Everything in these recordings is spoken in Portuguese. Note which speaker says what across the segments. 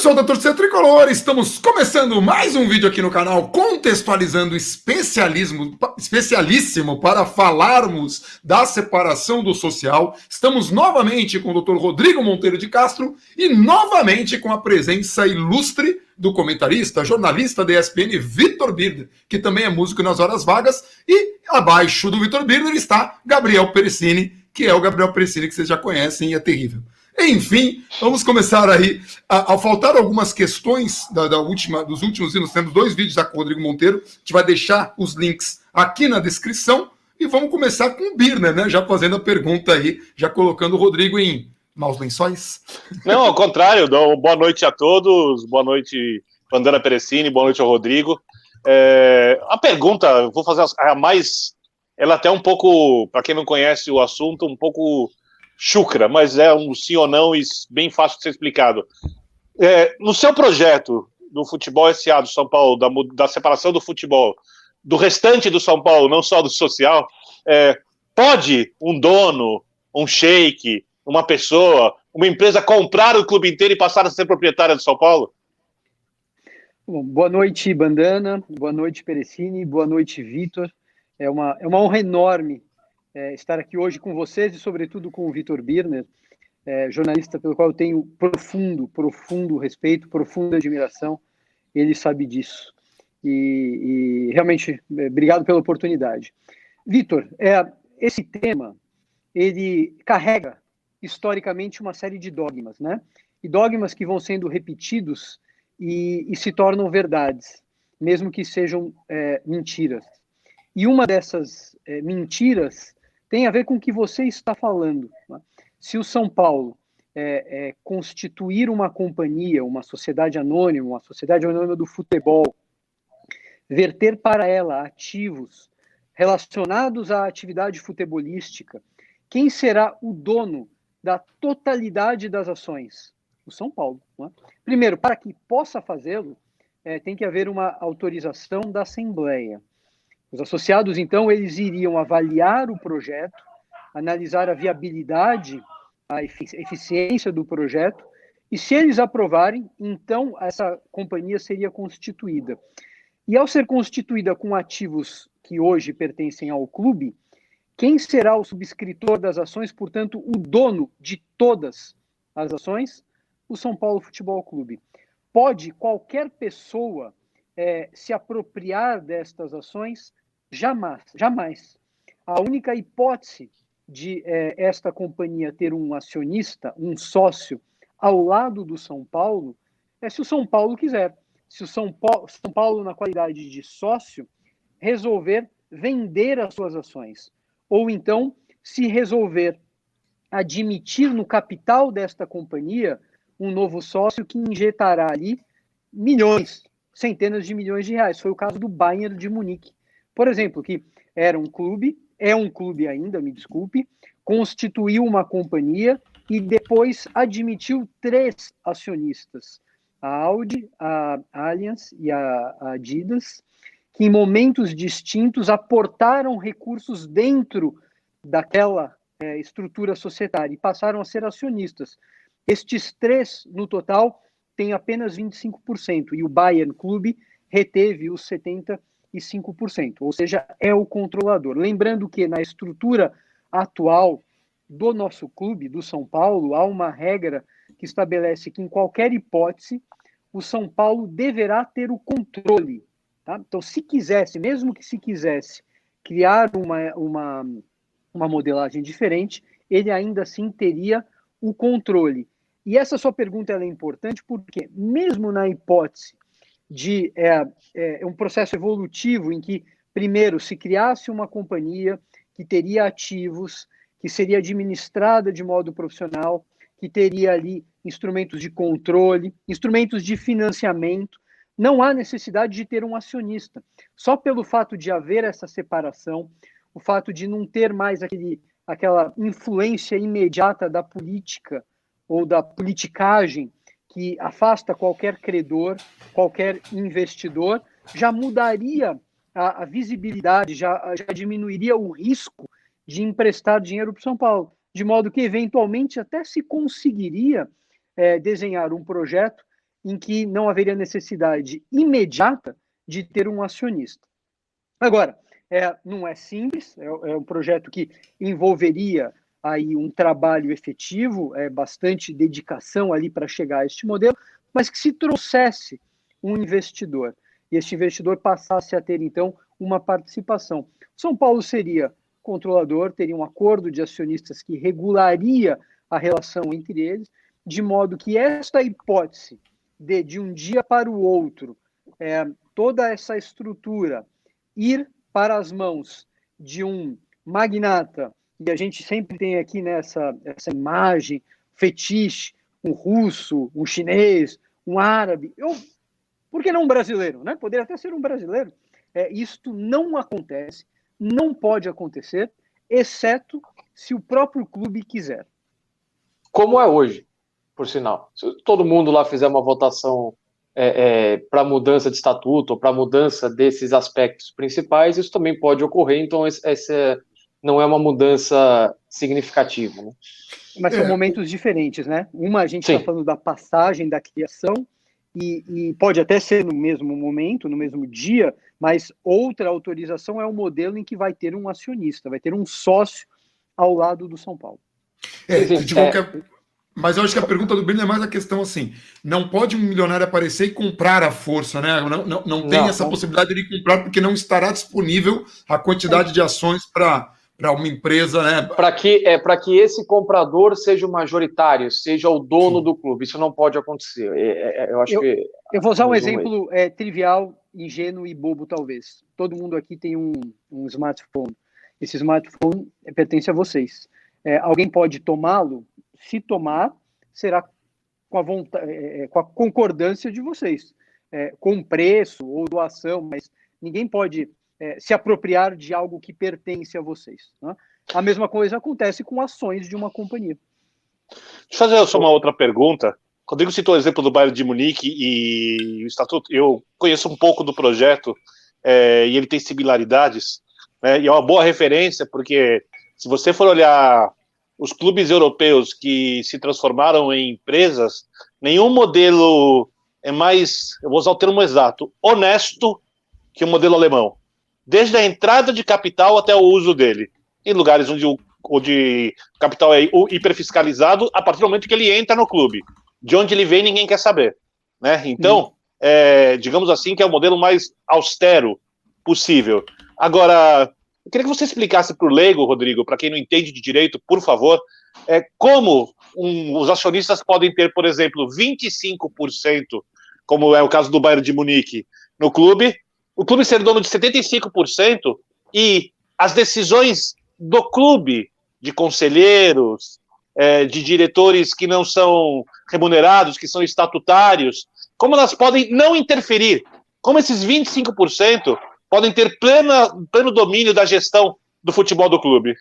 Speaker 1: pessoal da torcida tricolor, estamos começando mais um vídeo aqui no canal contextualizando especialíssimo para falarmos da separação do social. Estamos novamente com o Dr. Rodrigo Monteiro de Castro e novamente com a presença ilustre do comentarista, jornalista da ESPN, Vitor Birner, que também é músico nas horas vagas, e abaixo do Vitor Birner está Gabriel Perecini, que é o Gabriel Perecini que vocês já conhecem e é terrível. Enfim, vamos começar aí. Ao faltar algumas questões dos últimos vídeos, temos 2 vídeos com o Rodrigo Monteiro, a gente vai deixar os links aqui na descrição e vamos começar com o Birner, né? Já fazendo a pergunta aí, já colocando o Rodrigo em maus lençóis.
Speaker 2: Não, ao contrário, boa noite a todos, boa noite, Vandana Perecini, boa noite ao Rodrigo. A pergunta, vou fazer a mais, ela até um pouco, para quem não conhece o assunto, um pouco chucra, mas é um sim ou não e bem fácil de ser explicado. No seu projeto do futebol SA do São Paulo, da separação do futebol, do restante do São Paulo, não só do social, pode um dono, um sheik, uma pessoa, uma empresa comprar o clube inteiro e passar a ser proprietária do São Paulo?
Speaker 3: Bom, boa noite, Bandana, boa noite, Perecini, boa noite, Vitor. É uma honra enorme estar aqui hoje com vocês e, sobretudo, com o Vitor Birner, jornalista pelo qual eu tenho profundo respeito, profunda admiração. Ele sabe disso. E realmente, obrigado pela oportunidade. Vitor, esse tema, ele carrega, historicamente, uma série de dogmas, né? E dogmas que vão sendo repetidos e se tornam verdades, mesmo que sejam mentiras. E uma dessas mentiras tem a ver com o que você está falando. Né? Se o São Paulo constituir uma companhia, uma sociedade anônima do futebol, verter para ela ativos relacionados à atividade futebolística, quem será o dono da totalidade das ações? O São Paulo. Né? Primeiro, para que possa fazê-lo, tem que haver uma autorização da Assembleia. Os associados, então, eles iriam avaliar o projeto, analisar a viabilidade, a eficiência do projeto, e se eles aprovarem, então essa companhia seria constituída. E ao ser constituída com ativos que hoje pertencem ao clube, quem será o subscritor das ações, portanto, o dono de todas as ações? O São Paulo Futebol Clube. Pode qualquer pessoa se apropriar destas ações? Jamais. A única hipótese de esta companhia ter um acionista, um sócio, ao lado do São Paulo, é se o São Paulo quiser. Se o São Paulo, na qualidade de sócio, resolver vender as suas ações. Ou então, se resolver admitir no capital desta companhia um novo sócio que injetará ali milhões, centenas de milhões de reais. Foi o caso do Bayern de Munique, por exemplo, que era um clube, é um clube ainda, me desculpe, constituiu uma companhia e depois admitiu 3 acionistas, a Audi, a Allianz e a Adidas, que em momentos distintos aportaram recursos dentro daquela estrutura societária e passaram a ser acionistas. Estes 3, no total, têm apenas 25%, e o Bayern Clube reteve os 75%, ou seja, é o controlador. Lembrando que na estrutura atual do nosso clube, do São Paulo, há uma regra que estabelece que, em qualquer hipótese, o São Paulo deverá ter o controle. Tá? Então, se quisesse, mesmo que se quisesse criar uma modelagem diferente, ele ainda assim teria o controle. E essa sua pergunta ela é importante porque, mesmo na hipótese de um processo evolutivo em que, primeiro, se criasse uma companhia que teria ativos, que seria administrada de modo profissional, que teria ali instrumentos de controle, instrumentos de financiamento, não há necessidade de ter um acionista. Só pelo fato de haver essa separação, o fato de não ter mais aquela influência imediata da política ou da politicagem que afasta qualquer credor, qualquer investidor, já mudaria a visibilidade, já diminuiria o risco de emprestar dinheiro para o São Paulo, de modo que, eventualmente, até se conseguiria desenhar um projeto em que não haveria necessidade imediata de ter um acionista. Agora, não é simples, é um projeto que envolveria aí um trabalho efetivo, bastante dedicação ali para chegar a este modelo, mas que se trouxesse um investidor, e este investidor passasse a ter, então, uma participação. São Paulo seria controlador, teria um acordo de acionistas que regularia a relação entre eles, de modo que esta hipótese de um dia para o outro, toda essa estrutura ir para as mãos de um magnata, e a gente sempre tem aqui nessa essa imagem, fetiche, um russo, um chinês, um árabe, por que não um brasileiro? Né? Poderia até ser um brasileiro. Isto não acontece, não pode acontecer, exceto se o próprio clube quiser.
Speaker 4: Como é hoje, por sinal. Se todo mundo lá fizer uma votação para mudança de estatuto ou para mudança desses aspectos principais, isso também pode ocorrer, então essa não é uma mudança significativa. Né?
Speaker 3: Mas são momentos diferentes, né? Uma, a gente está falando da passagem, da criação, e pode até ser no mesmo momento, no mesmo dia, mas outra autorização é o modelo em que vai ter um acionista, vai ter um sócio ao lado do São Paulo.
Speaker 1: Mas eu acho que a pergunta do Breno é mais a questão assim, não pode um milionário aparecer e comprar à força, né? Não tem essa possibilidade de comprar, porque não estará disponível a quantidade de ações para uma empresa, né?
Speaker 4: Para que esse comprador seja o majoritário, seja o dono do clube. Isso não pode acontecer.
Speaker 3: Eu vou usar um exemplo trivial, ingênuo e bobo, talvez. Todo mundo aqui tem um smartphone. Esse smartphone pertence a vocês. Alguém pode tomá-lo? Se tomar, será com a concordância de vocês, com preço ou doação, mas ninguém pode se apropriar de algo que pertence a vocês. Né? A mesma coisa acontece com ações de uma companhia.
Speaker 2: Deixa eu fazer só uma outra pergunta. Rodrigo citou o exemplo do Bayern de Munique e o estatuto. Eu conheço um pouco do projeto e ele tem similaridades, né? E é uma boa referência, porque se você for olhar os clubes europeus que se transformaram em empresas, nenhum modelo é mais, eu vou usar o termo exato, honesto que o modelo alemão. Desde a entrada de capital até o uso dele. Em lugares onde o capital é hiperfiscalizado, a partir do momento que ele entra no clube. De onde ele vem, ninguém quer saber. Né? Então, digamos assim, que é o modelo mais austero possível. Agora, eu queria que você explicasse para o leigo, Rodrigo, para quem não entende de direito, por favor, como os acionistas podem ter, por exemplo, 25%, como é o caso do Bayern de Munique, no clube, o clube ser dono de 75% e as decisões do clube, de conselheiros, de diretores que não são remunerados, que são estatutários, como elas podem não interferir, como esses 25% podem ter pleno domínio da gestão do futebol do clube.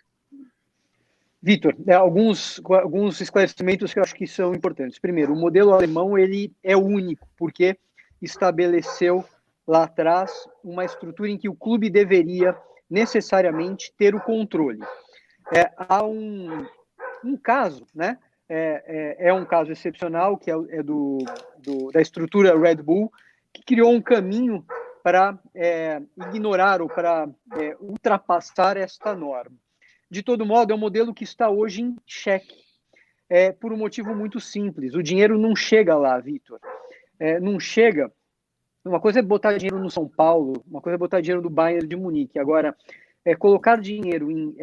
Speaker 3: Vitor, alguns esclarecimentos que eu acho que são importantes. Primeiro, o modelo alemão ele é único, porque estabeleceu lá atrás uma estrutura em que o clube deveria necessariamente ter o controle. Há um caso, né? É um caso excepcional, que é da estrutura Red Bull, que criou um caminho para ignorar ou para ultrapassar esta norma. De todo modo, é um modelo que está hoje em xeque, por um motivo muito simples. O dinheiro não chega lá, Vitor. Não chega. Uma coisa é botar dinheiro no São Paulo, uma coisa é botar dinheiro no Bayern de Munique. Agora, colocar dinheiro em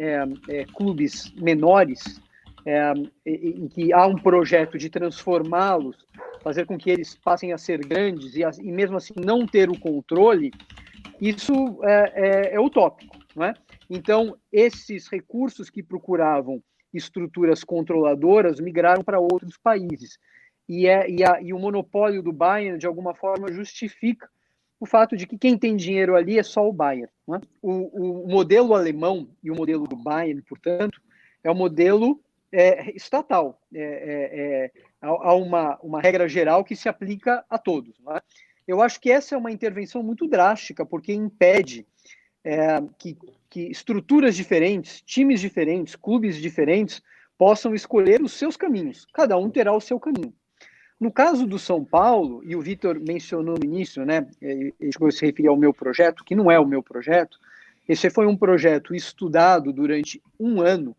Speaker 3: clubes menores, em que há um projeto de transformá-los, fazer com que eles passem a ser grandes e mesmo assim não ter o controle, isso é utópico, não é? Então, esses recursos que procuravam estruturas controladoras migraram para outros países. E o monopólio do Bayern, de alguma forma, justifica o fato de que quem tem dinheiro ali é só o Bayern. Não é? O modelo alemão e o modelo do Bayern, portanto, é um modelo estatal. Há uma regra geral que se aplica a todos. Não é? Eu acho que essa é uma intervenção muito drástica, porque impede que estruturas diferentes, times diferentes, clubes diferentes possam escolher os seus caminhos. Cada um terá o seu caminho. No caso do São Paulo, e o Vitor mencionou no início, né, ele chegou a se referir ao meu projeto, que não é o meu projeto, esse foi um projeto estudado durante um ano,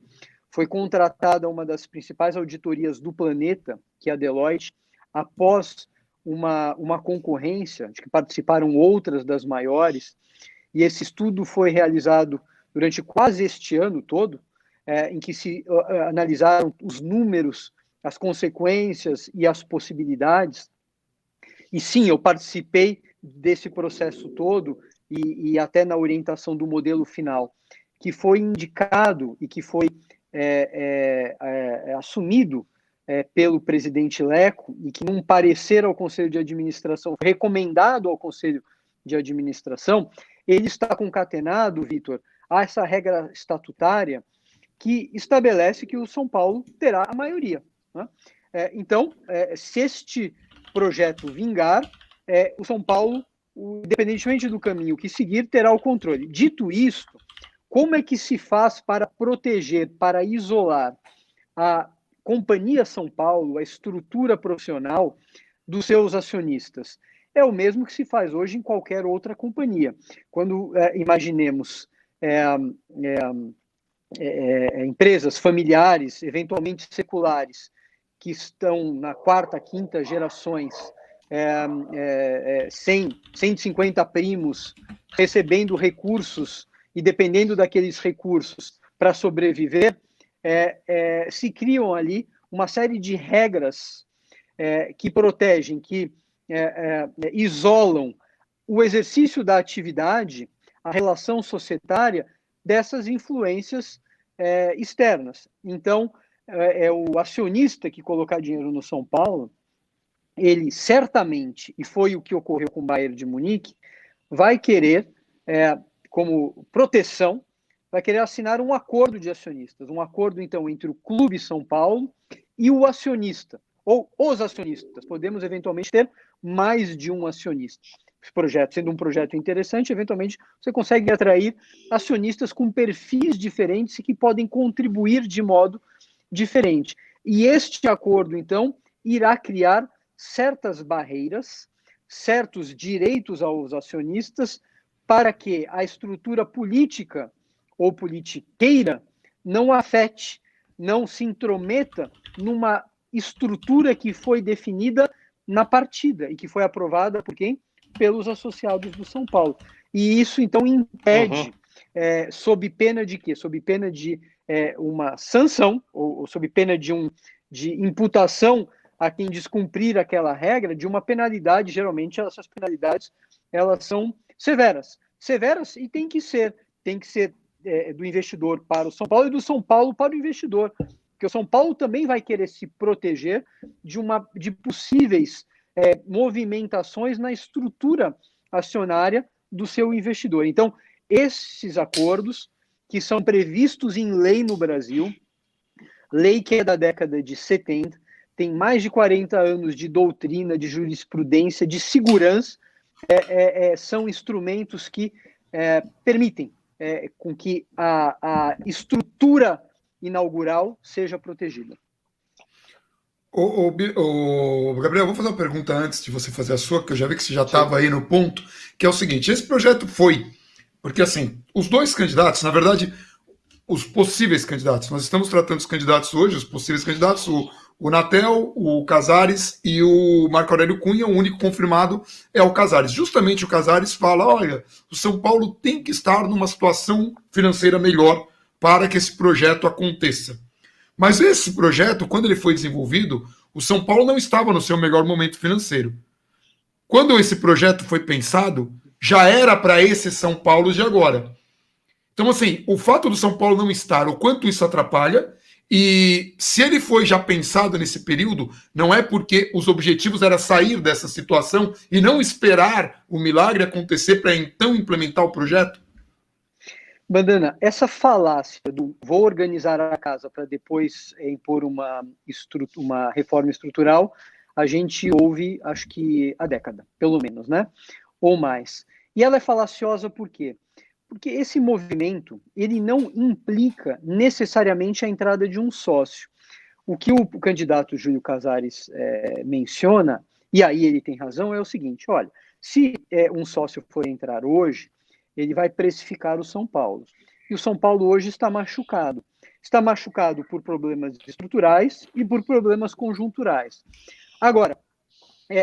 Speaker 3: foi contratada uma das principais auditorias do planeta, que é a Deloitte, após uma concorrência, de que participaram outras das maiores, e esse estudo foi realizado durante quase este ano todo, em que se analisaram os números, as consequências e as possibilidades. E sim, eu participei desse processo todo e até na orientação do modelo final, que foi indicado e que foi assumido pelo presidente Leco e que, num parecer ao Conselho de Administração, recomendado ao Conselho de Administração, ele está concatenado, Vitor, a essa regra estatutária que estabelece que o São Paulo terá a maioria, né? Então, se este projeto vingar, o São Paulo, independentemente do caminho que seguir, terá o controle. Dito isto, como é que se faz para proteger, para isolar a Companhia São Paulo, a estrutura profissional dos seus acionistas? É o mesmo que se faz hoje em qualquer outra companhia. Quando imaginemos empresas familiares, eventualmente seculares, que estão na quarta, quinta gerações, 150 primos, recebendo recursos e dependendo daqueles recursos para sobreviver, se criam ali uma série de regras que protegem, que isolam o exercício da atividade, a relação societária dessas influências externas. Então, o acionista que colocar dinheiro no São Paulo, ele certamente, e foi o que ocorreu com o Bayern de Munique, vai querer, como proteção, vai querer assinar um acordo de acionistas, um acordo, então, entre o Clube São Paulo e o acionista, ou os acionistas. Podemos, eventualmente, ter mais de um acionista. Esse projeto, sendo um projeto interessante, eventualmente, você consegue atrair acionistas com perfis diferentes e que podem contribuir de modo diferente. E este acordo, então, irá criar certas barreiras, certos direitos aos acionistas, para que a estrutura política ou politiqueira não afete, não se intrometa numa estrutura que foi definida na partida e que foi aprovada por quem? Pelos associados do São Paulo. E isso, então, impede, sob pena de quê? Sob pena de uma sanção, ou sob pena de imputação a quem descumprir aquela regra, de uma penalidade. Geralmente, essas penalidades elas são severas e tem que ser do investidor para o São Paulo e do São Paulo para o investidor, porque o São Paulo também vai querer se proteger de possíveis movimentações na estrutura acionária do seu investidor. Então, esses acordos, que são previstos em lei no Brasil, lei que é da década de 70, tem mais de 40 anos de doutrina, de jurisprudência, de segurança, são instrumentos que permitem com que a estrutura inaugural seja protegida.
Speaker 1: Gabriel, vou fazer uma pergunta antes de você fazer a sua, que eu já vi que você já estava aí no ponto, que é o seguinte: esse projeto foi, porque assim, os dois candidatos, na verdade, os possíveis candidatos, nós estamos tratando os candidatos hoje, os possíveis candidatos, o Natel, o Casares e o Marco Aurélio Cunha, o único confirmado é o Casares. Justamente o Casares fala, olha, o São Paulo tem que estar numa situação financeira melhor para que esse projeto aconteça. Mas esse projeto, quando ele foi desenvolvido, o São Paulo não estava no seu melhor momento financeiro. Quando esse projeto foi pensado, já era para esse São Paulo de agora. Então, assim, o fato do São Paulo não estar, o quanto isso atrapalha, e se ele foi já pensado nesse período, não é porque os objetivos era sair dessa situação e não esperar o milagre acontecer para então implementar o projeto?
Speaker 3: Bandana, essa falácia do vou organizar a casa para depois impor uma reforma estrutural, a gente ouve, acho que há década, pelo menos, né? Ou mais. E ela é falaciosa por quê? Porque esse movimento, ele não implica necessariamente a entrada de um sócio. O que o candidato Júlio Casares menciona, e aí ele tem razão, é o seguinte: olha, se um sócio for entrar hoje, ele vai precificar o São Paulo. E o São Paulo hoje está machucado. Está machucado por problemas estruturais e por problemas conjunturais. Agora,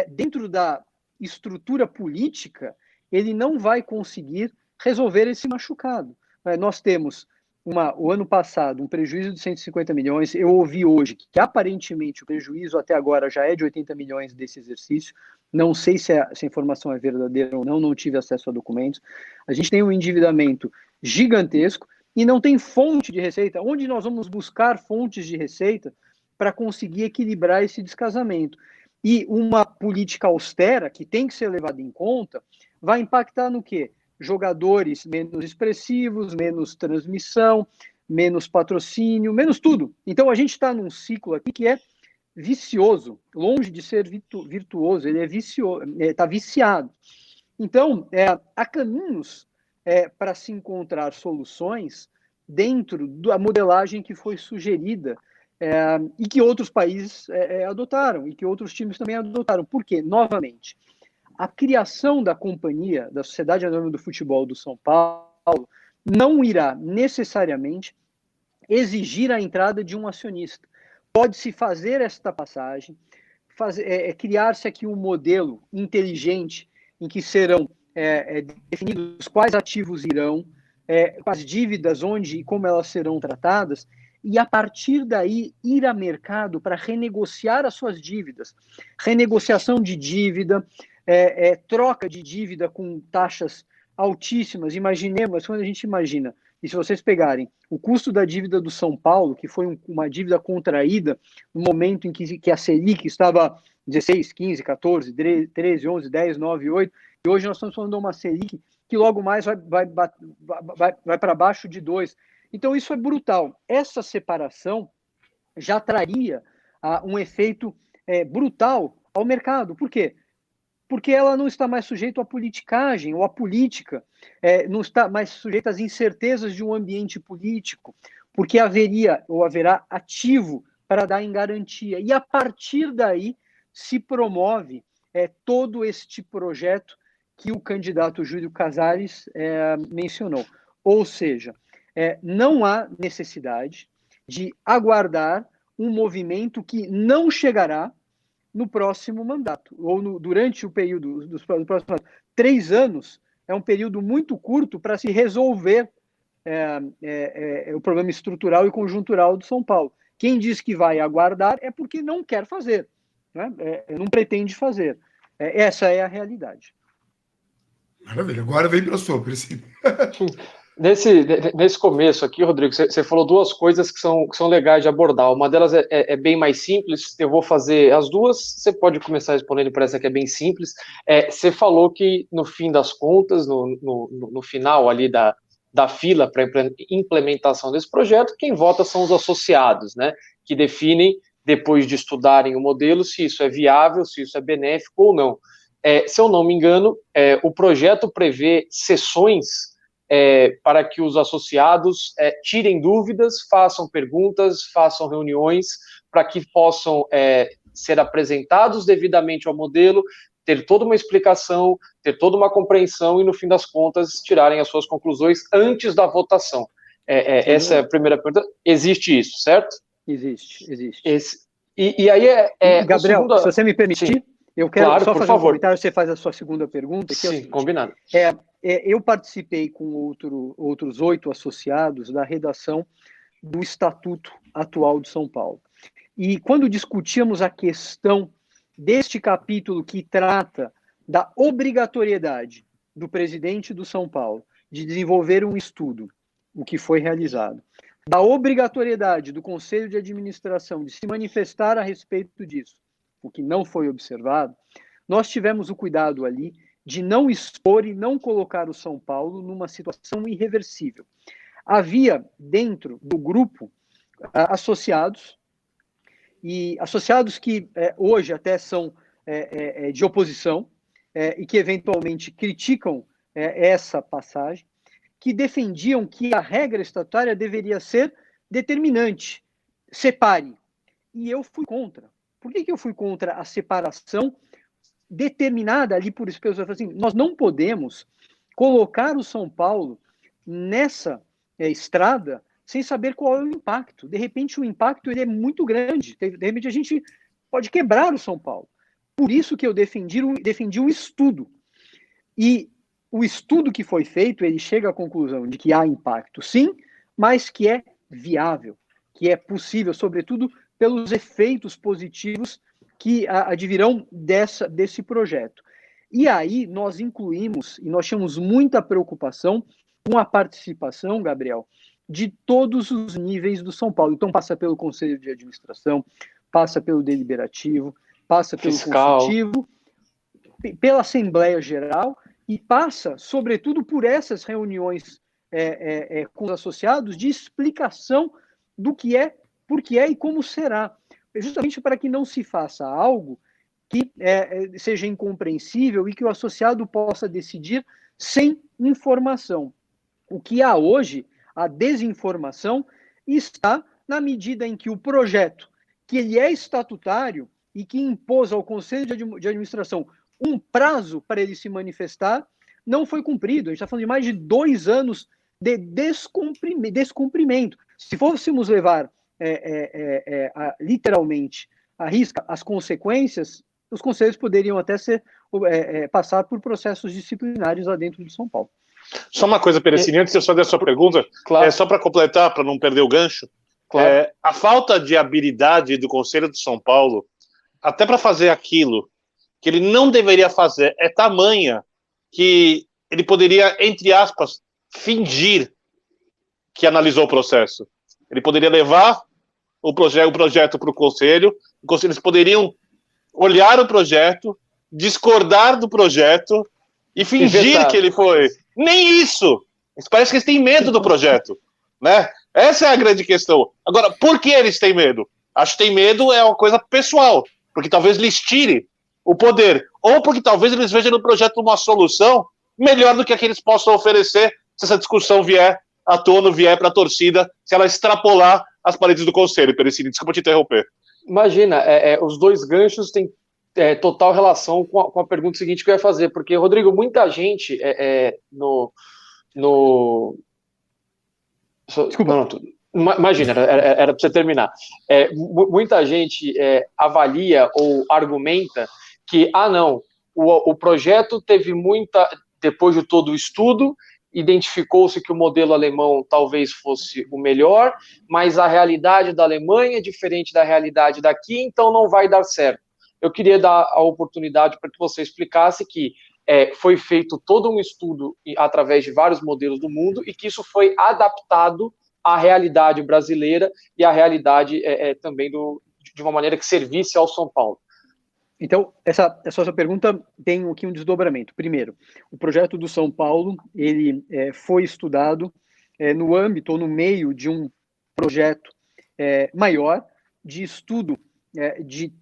Speaker 3: dentro da estrutura política, ele não vai conseguir resolver esse machucado. Nós temos, o ano passado, um prejuízo de 150 milhões. Eu ouvi hoje que aparentemente o prejuízo até agora já é de 80 milhões desse exercício. Não sei se a informação é verdadeira ou não tive acesso a documentos. A gente tem um endividamento gigantesco e não tem fonte de receita. Onde nós vamos buscar fontes de receita para conseguir equilibrar esse descasamento? E uma política austera, que tem que ser levada em conta, vai impactar no quê? Jogadores menos expressivos, menos transmissão, menos patrocínio, menos tudo. Então a gente está num ciclo aqui que é vicioso, longe de ser virtuoso, ele está viciado. Então, há caminhos para se encontrar soluções dentro da modelagem que foi sugerida e que outros países adotaram, e que outros times também adotaram. Por quê? Novamente, a criação da companhia, da Sociedade Anônima do Futebol do São Paulo, não irá necessariamente exigir a entrada de um acionista. Pode-se fazer esta passagem, criar-se aqui um modelo inteligente em que serão definidos quais ativos irão, as dívidas, onde e como elas serão tratadas, e a partir daí ir a mercado para renegociar as suas dívidas. Renegociação de dívida, troca de dívida com taxas altíssimas. Imaginemos, quando a gente imagina, e se vocês pegarem o custo da dívida do São Paulo, que foi uma dívida contraída no momento em que a Selic estava 16, 15, 14, 13, 11, 10, 9, 8, e hoje nós estamos falando de uma Selic que logo mais vai para baixo de 2. Então isso é brutal. Essa separação já traria um efeito brutal ao mercado. Por quê? Porque ela não está mais sujeita à politicagem ou à política, não está mais sujeita às incertezas de um ambiente político, porque haverá ativo para dar em garantia. E a partir daí se promove todo este projeto que o candidato Júlio Casares mencionou. Ou seja, não há necessidade de aguardar um movimento que não chegará no próximo mandato, ou durante o período dos próximos 3 anos, é um período muito curto para se resolver o problema estrutural e conjuntural do São Paulo. Quem diz que vai aguardar é porque não quer fazer, né? Não pretende fazer. Essa é a realidade.
Speaker 1: Maravilha. Agora vem para a sua, Priscila.
Speaker 4: Nesse começo aqui, Rodrigo, você falou duas coisas que são legais de abordar. Uma delas é bem mais simples, eu vou fazer as duas, você pode começar respondendo para essa que é bem simples. Você falou que, no fim das contas, no final ali da fila para implementação desse projeto, quem vota são os associados, né, que definem, depois de estudarem o modelo, se isso é viável, se isso é benéfico ou não. Se eu não me engano, o projeto prevê sessões para que os associados tirem dúvidas, façam perguntas, façam reuniões, para que possam ser apresentados devidamente ao modelo, ter toda uma explicação, ter toda uma compreensão e, no fim das contas, tirarem as suas conclusões antes da votação. Essa é a primeira pergunta. Existe isso, certo?
Speaker 3: Existe.
Speaker 4: E aí
Speaker 3: Gabriel, se você me permitir,
Speaker 4: sim.
Speaker 3: Eu quero
Speaker 4: claro,
Speaker 3: só
Speaker 4: por
Speaker 3: fazer
Speaker 4: favor.
Speaker 3: um comentário, você faz a sua segunda pergunta. Que
Speaker 4: Sim, combinado.
Speaker 3: Eu participei com outros 8 associados da redação do Estatuto atual de São Paulo. E quando discutíamos a questão deste capítulo que trata da obrigatoriedade do presidente do São Paulo de desenvolver um estudo, o que foi realizado, da obrigatoriedade do Conselho de Administração de se manifestar a respeito disso, o que não foi observado, nós tivemos o cuidado ali de não expor e não colocar o São Paulo numa situação irreversível. Havia dentro do grupo associados que hoje até são de oposição e que eventualmente criticam essa passagem, que defendiam que a regra estatutária deveria ser determinante, separe. e eu fui contra. Por que eu fui contra a separação determinada ali por pessoas? Assim, nós não podemos colocar o São Paulo nessa estrada sem saber qual é o impacto. De repente, o impacto ele é muito grande. De repente, a gente pode quebrar o São Paulo. Por isso que eu defendi o estudo. E o estudo que foi feito, ele chega à conclusão de que há impacto, sim, mas que é viável, que é possível, sobretudo pelos efeitos positivos que advirão desse projeto. E aí nós incluímos, e nós tínhamos muita preocupação com a participação, Gabriel, de todos os níveis do São Paulo. Então passa pelo Conselho de Administração, passa pelo Deliberativo, passa pelo
Speaker 4: Fiscal,
Speaker 3: Consultivo, pela Assembleia Geral, e passa, sobretudo, por essas reuniões com os associados de explicação do que é, por que é e como será. Justamente para que não se faça algo que seja incompreensível e que o associado possa decidir sem informação. O que há hoje, a desinformação, está na medida em que o projeto, que ele é estatutário e que impôs ao Conselho de Administração um prazo para ele se manifestar, não foi cumprido. A gente está falando de mais de 2 anos de descumprimento. Se fôssemos levar literalmente à risca as consequências, os conselhos poderiam até passar por processos disciplinares lá dentro de São Paulo.
Speaker 2: Só uma coisa, Perecini, antes de eu só der a sua pergunta,
Speaker 4: claro.
Speaker 2: Só para completar, para não perder o gancho,
Speaker 4: Claro.
Speaker 2: A falta de habilidade do Conselho de São Paulo, até para fazer aquilo que ele não deveria fazer, é tamanha que ele poderia, entre aspas, fingir que analisou o processo. Ele poderia levar o projeto para o Conselho, eles poderiam olhar o projeto, discordar do projeto e fingir que ele foi. Nem isso! Parece que eles têm medo do projeto, né? Essa é a grande questão. Agora, por que eles têm medo? Acho que tem medo é uma coisa pessoal, porque talvez lhes tire o poder, ou porque talvez eles vejam no projeto uma solução melhor do que a que eles possam oferecer se essa discussão vier à tona, vier para a torcida, se ela extrapolar as paredes do Conselho. Perecini, desculpa te interromper.
Speaker 4: Imagina, os dois ganchos têm total relação com a pergunta seguinte que eu ia fazer, porque, Rodrigo, muita gente Desculpa. Imagina, era para você terminar. Muita gente avalia ou argumenta que, não, o projeto teve depois de todo o estudo, identificou-se que o modelo alemão talvez fosse o melhor, mas a realidade da Alemanha é diferente da realidade daqui, então não vai dar certo. Eu queria dar a oportunidade para que você explicasse que foi feito todo um estudo através de vários modelos do mundo e que isso foi adaptado à realidade brasileira e à realidade também de uma maneira que servisse ao São Paulo.
Speaker 3: Então, essa sua pergunta tem aqui um desdobramento. Primeiro, o projeto do São Paulo, ele foi estudado no âmbito ou no meio de um projeto maior de estudo de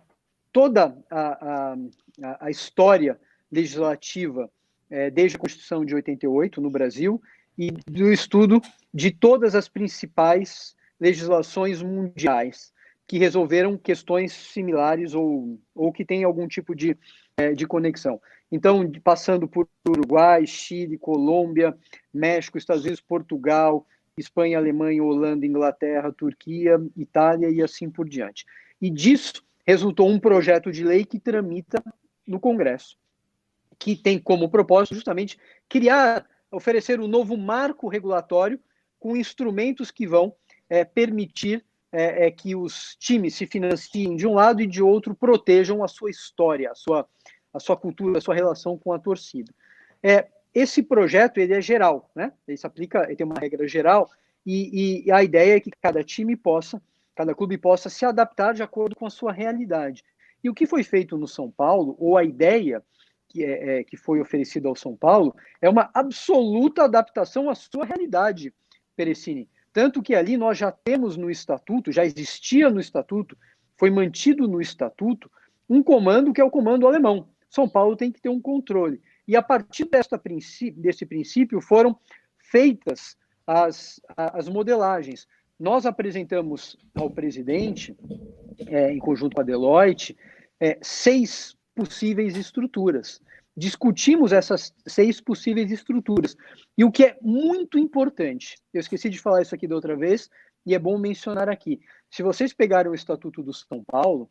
Speaker 3: toda a história legislativa desde a Constituição de 88 no Brasil e do estudo de todas as principais legislações mundiais que resolveram questões similares ou que têm algum tipo de conexão. Então, passando por Uruguai, Chile, Colômbia, México, Estados Unidos, Portugal, Espanha, Alemanha, Holanda, Inglaterra, Turquia, Itália e assim por diante. E disso resultou um projeto de lei que tramita no Congresso, que tem como propósito justamente oferecer um novo marco regulatório com instrumentos que vão permitir que os times se financiem de um lado e de outro protejam a sua história, a sua cultura, a sua relação com a torcida. Esse projeto ele é geral, né? Ele se aplica, ele tem uma regra geral e a ideia é que cada clube possa se adaptar de acordo com a sua realidade. E o que foi feito no São Paulo, ou a ideia que foi oferecida ao São Paulo, é uma absoluta adaptação à sua realidade, Perecini. Tanto que ali nós já temos no estatuto, já existia no estatuto, foi mantido no estatuto, um comando que é o comando alemão. São Paulo tem que ter um controle. E a partir desse princípio foram feitas as modelagens. nós apresentamos ao presidente, em conjunto com a Deloitte, 6 possíveis estruturas. Discutimos essas 6 possíveis estruturas. E o que é muito importante, eu esqueci de falar isso aqui da outra vez, e é bom mencionar aqui. Se vocês pegarem o Estatuto do São Paulo,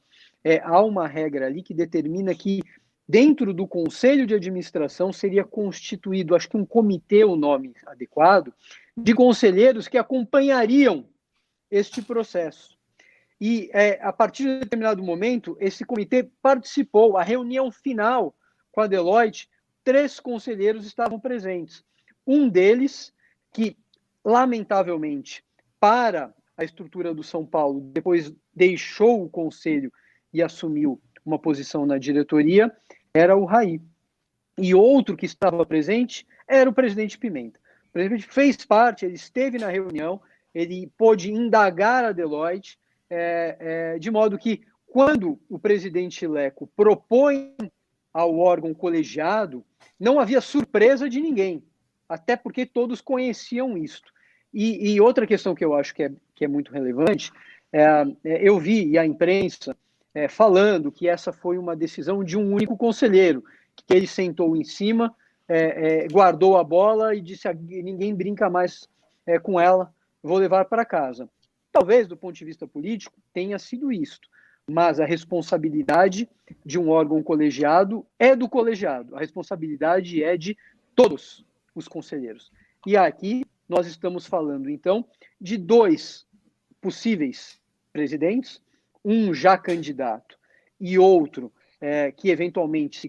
Speaker 3: há uma regra ali que determina que dentro do Conselho de Administração seria constituído, acho que um comitê, o nome adequado, de conselheiros que acompanhariam este processo. E a partir de determinado momento, esse comitê participou, a reunião final com a Deloitte, 3 conselheiros estavam presentes. Um deles, que lamentavelmente, para a estrutura do São Paulo, depois deixou o conselho e assumiu uma posição na diretoria, era o Raí. E outro que estava presente era o presidente Pimenta. O presidente fez parte, ele esteve na reunião, ele pôde indagar a Deloitte, de modo que, quando o presidente Leco propõe ao órgão colegiado, não havia surpresa de ninguém, até porque todos conheciam isto. E outra questão que eu acho que é muito relevante, eu vi a imprensa falando que essa foi uma decisão de um único conselheiro, que ele sentou em cima, guardou a bola e disse: ninguém brinca mais com ela, vou levar para casa. Talvez, do ponto de vista político, tenha sido isto, mas a responsabilidade de um órgão colegiado é do colegiado, a responsabilidade é de todos os conselheiros. E aqui nós estamos falando, então, de 2 possíveis presidentes, um já candidato e outro que eventualmente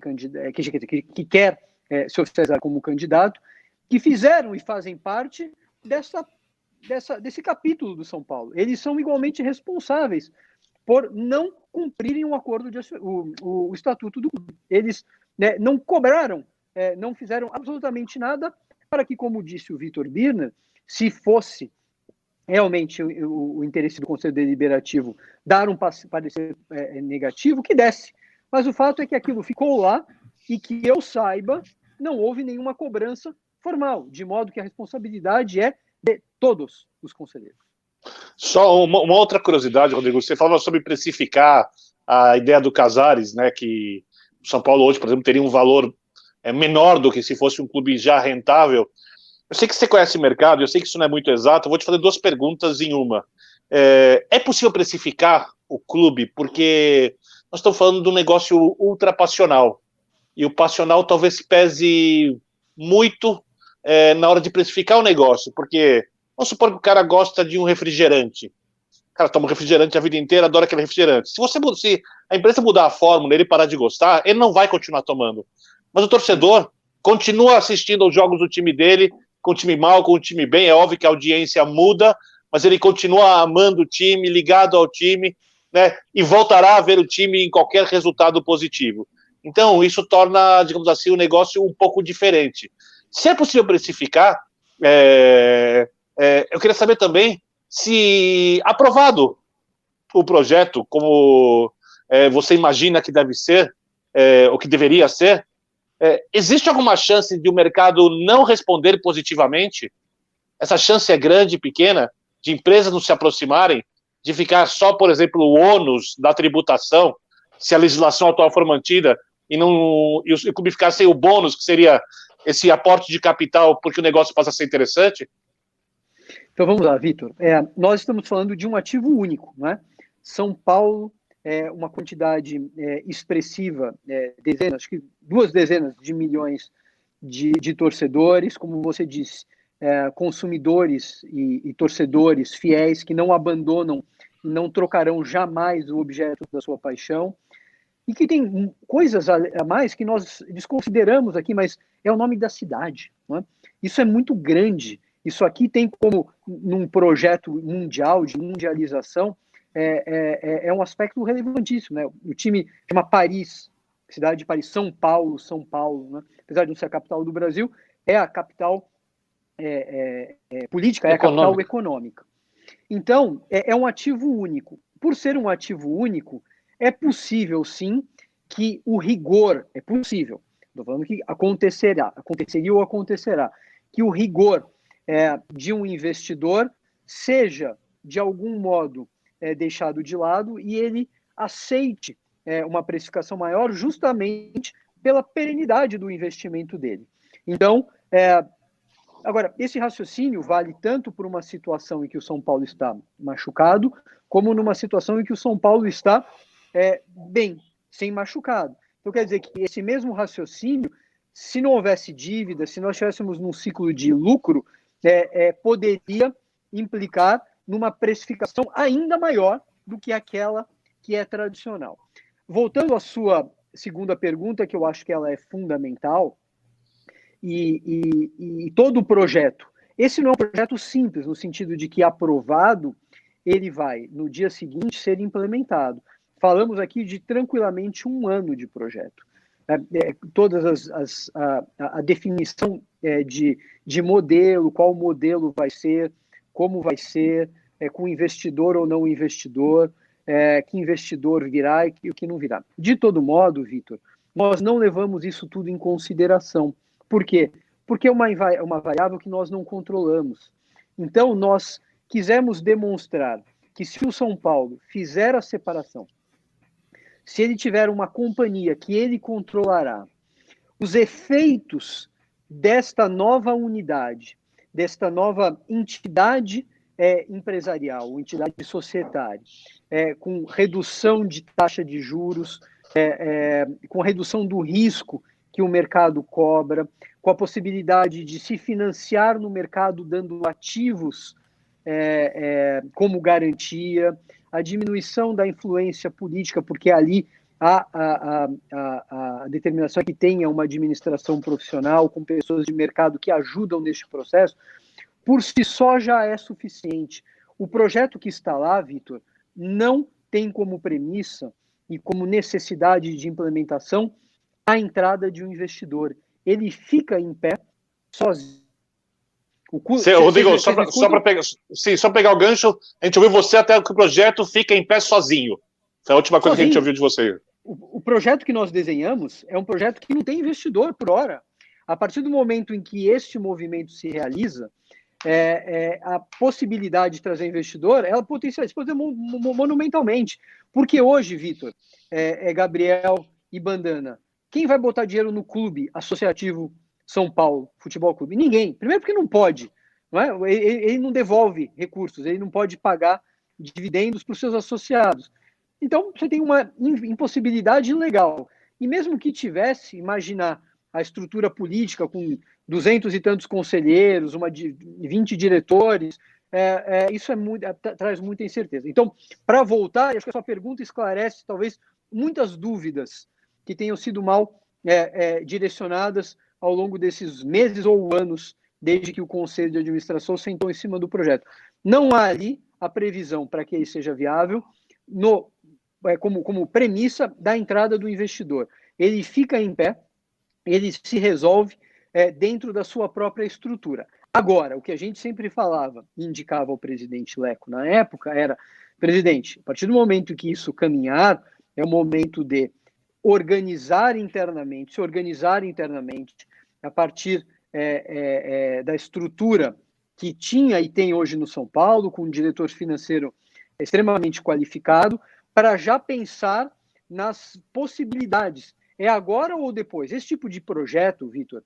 Speaker 3: que quer se oficializar como candidato, que fizeram e fazem parte desse capítulo do São Paulo. Eles são igualmente responsáveis por não cumprirem o estatuto do clube. Eles não cobraram, não fizeram absolutamente nada para que, como disse o Vitor Birner, se fosse realmente o interesse do Conselho Deliberativo dar um parecer negativo, que desse. Mas o fato é que aquilo ficou lá e que eu saiba, não houve nenhuma cobrança formal, de modo que a responsabilidade é de todos os conselheiros.
Speaker 2: Só uma outra curiosidade, Rodrigo. Você falava sobre precificar a ideia do Casares, né? Que o São Paulo hoje, por exemplo, teria um valor menor do que se fosse um clube já rentável. Eu sei que você conhece o mercado, eu sei que isso não é muito exato. Eu vou te fazer 2 perguntas em uma. É possível precificar o clube? Porque nós estamos falando de um negócio ultra passional. E o passional talvez pese muito na hora de precificar o negócio. Porque vamos supor que o cara gosta de um refrigerante. O cara toma um refrigerante a vida inteira, adora aquele refrigerante. Se a empresa mudar a fórmula e ele parar de gostar, ele não vai continuar tomando. Mas o torcedor continua assistindo aos jogos do time dele, com o time mal, com o time bem. É óbvio que a audiência muda, mas ele continua amando o time, ligado ao time, né? E voltará a ver o time em qualquer resultado positivo. Então, isso torna, digamos assim, o negócio um pouco diferente. Se é possível precificar, eu queria saber também se, aprovado o projeto, como você imagina que deve ser, ou que deveria ser, existe alguma chance de o mercado não responder positivamente? Essa chance é grande, pequena, de empresas não se aproximarem, de ficar só, por exemplo, o ônus da tributação, se a legislação atual for mantida, e o clube ficar sem o bônus, que seria esse aporte de capital, porque o negócio passa a ser interessante?
Speaker 3: Então vamos lá, Vitor. Nós estamos falando de um ativo único, né? São Paulo, uma quantidade expressiva, acho que 2 dezenas de milhões de torcedores, como você disse, consumidores e torcedores fiéis que não abandonam e não trocarão jamais o objeto da sua paixão, e que tem coisas a mais que nós desconsideramos aqui, mas é o nome da cidade, não é? Isso é muito grande. Isso aqui tem como, num projeto mundial, de mundialização, um aspecto relevantíssimo, né? O time chama Paris, cidade de Paris, São Paulo, né? Apesar de não ser a capital do Brasil, é a capital política, é a capital econômica. Então, é um ativo único. Por ser um ativo único, é possível, sim, que o rigor, é possível, estou falando que aconteceria ou acontecerá, que o rigor de um investidor seja de algum modo, deixado de lado e ele aceite uma precificação maior justamente pela perenidade do investimento dele. Então, agora, esse raciocínio vale tanto por uma situação em que o São Paulo está machucado, como numa situação em que o São Paulo está bem, sem machucado. Então, quer dizer que esse mesmo raciocínio, se não houvesse dívida, se nós estivéssemos num ciclo de lucro, poderia implicar numa precificação ainda maior do que aquela que é tradicional. Voltando à sua segunda pergunta, que eu acho que ela é fundamental, e todo o projeto, esse não é um projeto simples, no sentido de que aprovado, ele vai, no dia seguinte, ser implementado. Falamos aqui de tranquilamente 1 ano de projeto. Todas a definição de modelo, qual modelo vai ser, como vai ser, com investidor ou não investidor, que investidor virá e o que não virá. De todo modo, Vitor, nós não levamos isso tudo em consideração. Por quê? Porque é uma variável que nós não controlamos. Então, nós quisemos demonstrar que se o São Paulo fizer a separação, se ele tiver uma companhia que ele controlará, os efeitos desta nova unidade, desta nova entidade empresarial, entidade societária, com redução de taxa de juros, com redução do risco que o mercado cobra, com a possibilidade de se financiar no mercado dando ativos como garantia, a diminuição da influência política, porque ali a determinação é que tenha uma administração profissional com pessoas de mercado que ajudam neste processo, por si só já é suficiente. O projeto que está lá, Vitor, não tem como premissa e como necessidade de implementação a entrada de um investidor. Ele fica em pé sozinho.
Speaker 2: Rodrigo, só para pegar o gancho, a gente ouviu você até que o projeto fica em pé sozinho. Essa é a última coisa que a gente ouviu de você.
Speaker 3: O projeto que nós desenhamos é um projeto que não tem investidor por hora. A partir do momento em que este movimento se realiza, a possibilidade de trazer investidor, ela potencializa monumentalmente. Porque hoje, Vitor, Gabriel e Bandana, quem vai botar dinheiro no clube associativo São Paulo Futebol Clube? Ninguém. Primeiro porque não pode. Não é? Ele não devolve recursos, ele não pode pagar dividendos para os seus associados. Então, você tem uma impossibilidade legal. E mesmo que tivesse, imaginar a estrutura política com 200 e tantos conselheiros, 20 diretores, isso traz muita incerteza. Então, para voltar, acho que a sua pergunta esclarece, talvez, muitas dúvidas que tenham sido mal direcionadas ao longo desses meses ou anos, desde que o Conselho de Administração sentou em cima do projeto. Não há ali a previsão para que ele seja viável como premissa da entrada do investidor. Ele fica em pé, ele se resolve dentro da sua própria estrutura. Agora, o que a gente sempre falava, indicava ao presidente Leco na época, era: presidente, a partir do momento que isso caminhar, é o momento de se organizar internamente, a partir da estrutura que tinha e tem hoje no São Paulo, com um diretor financeiro extremamente qualificado, para já pensar nas possibilidades. É agora ou depois? Esse tipo de projeto, Vitor,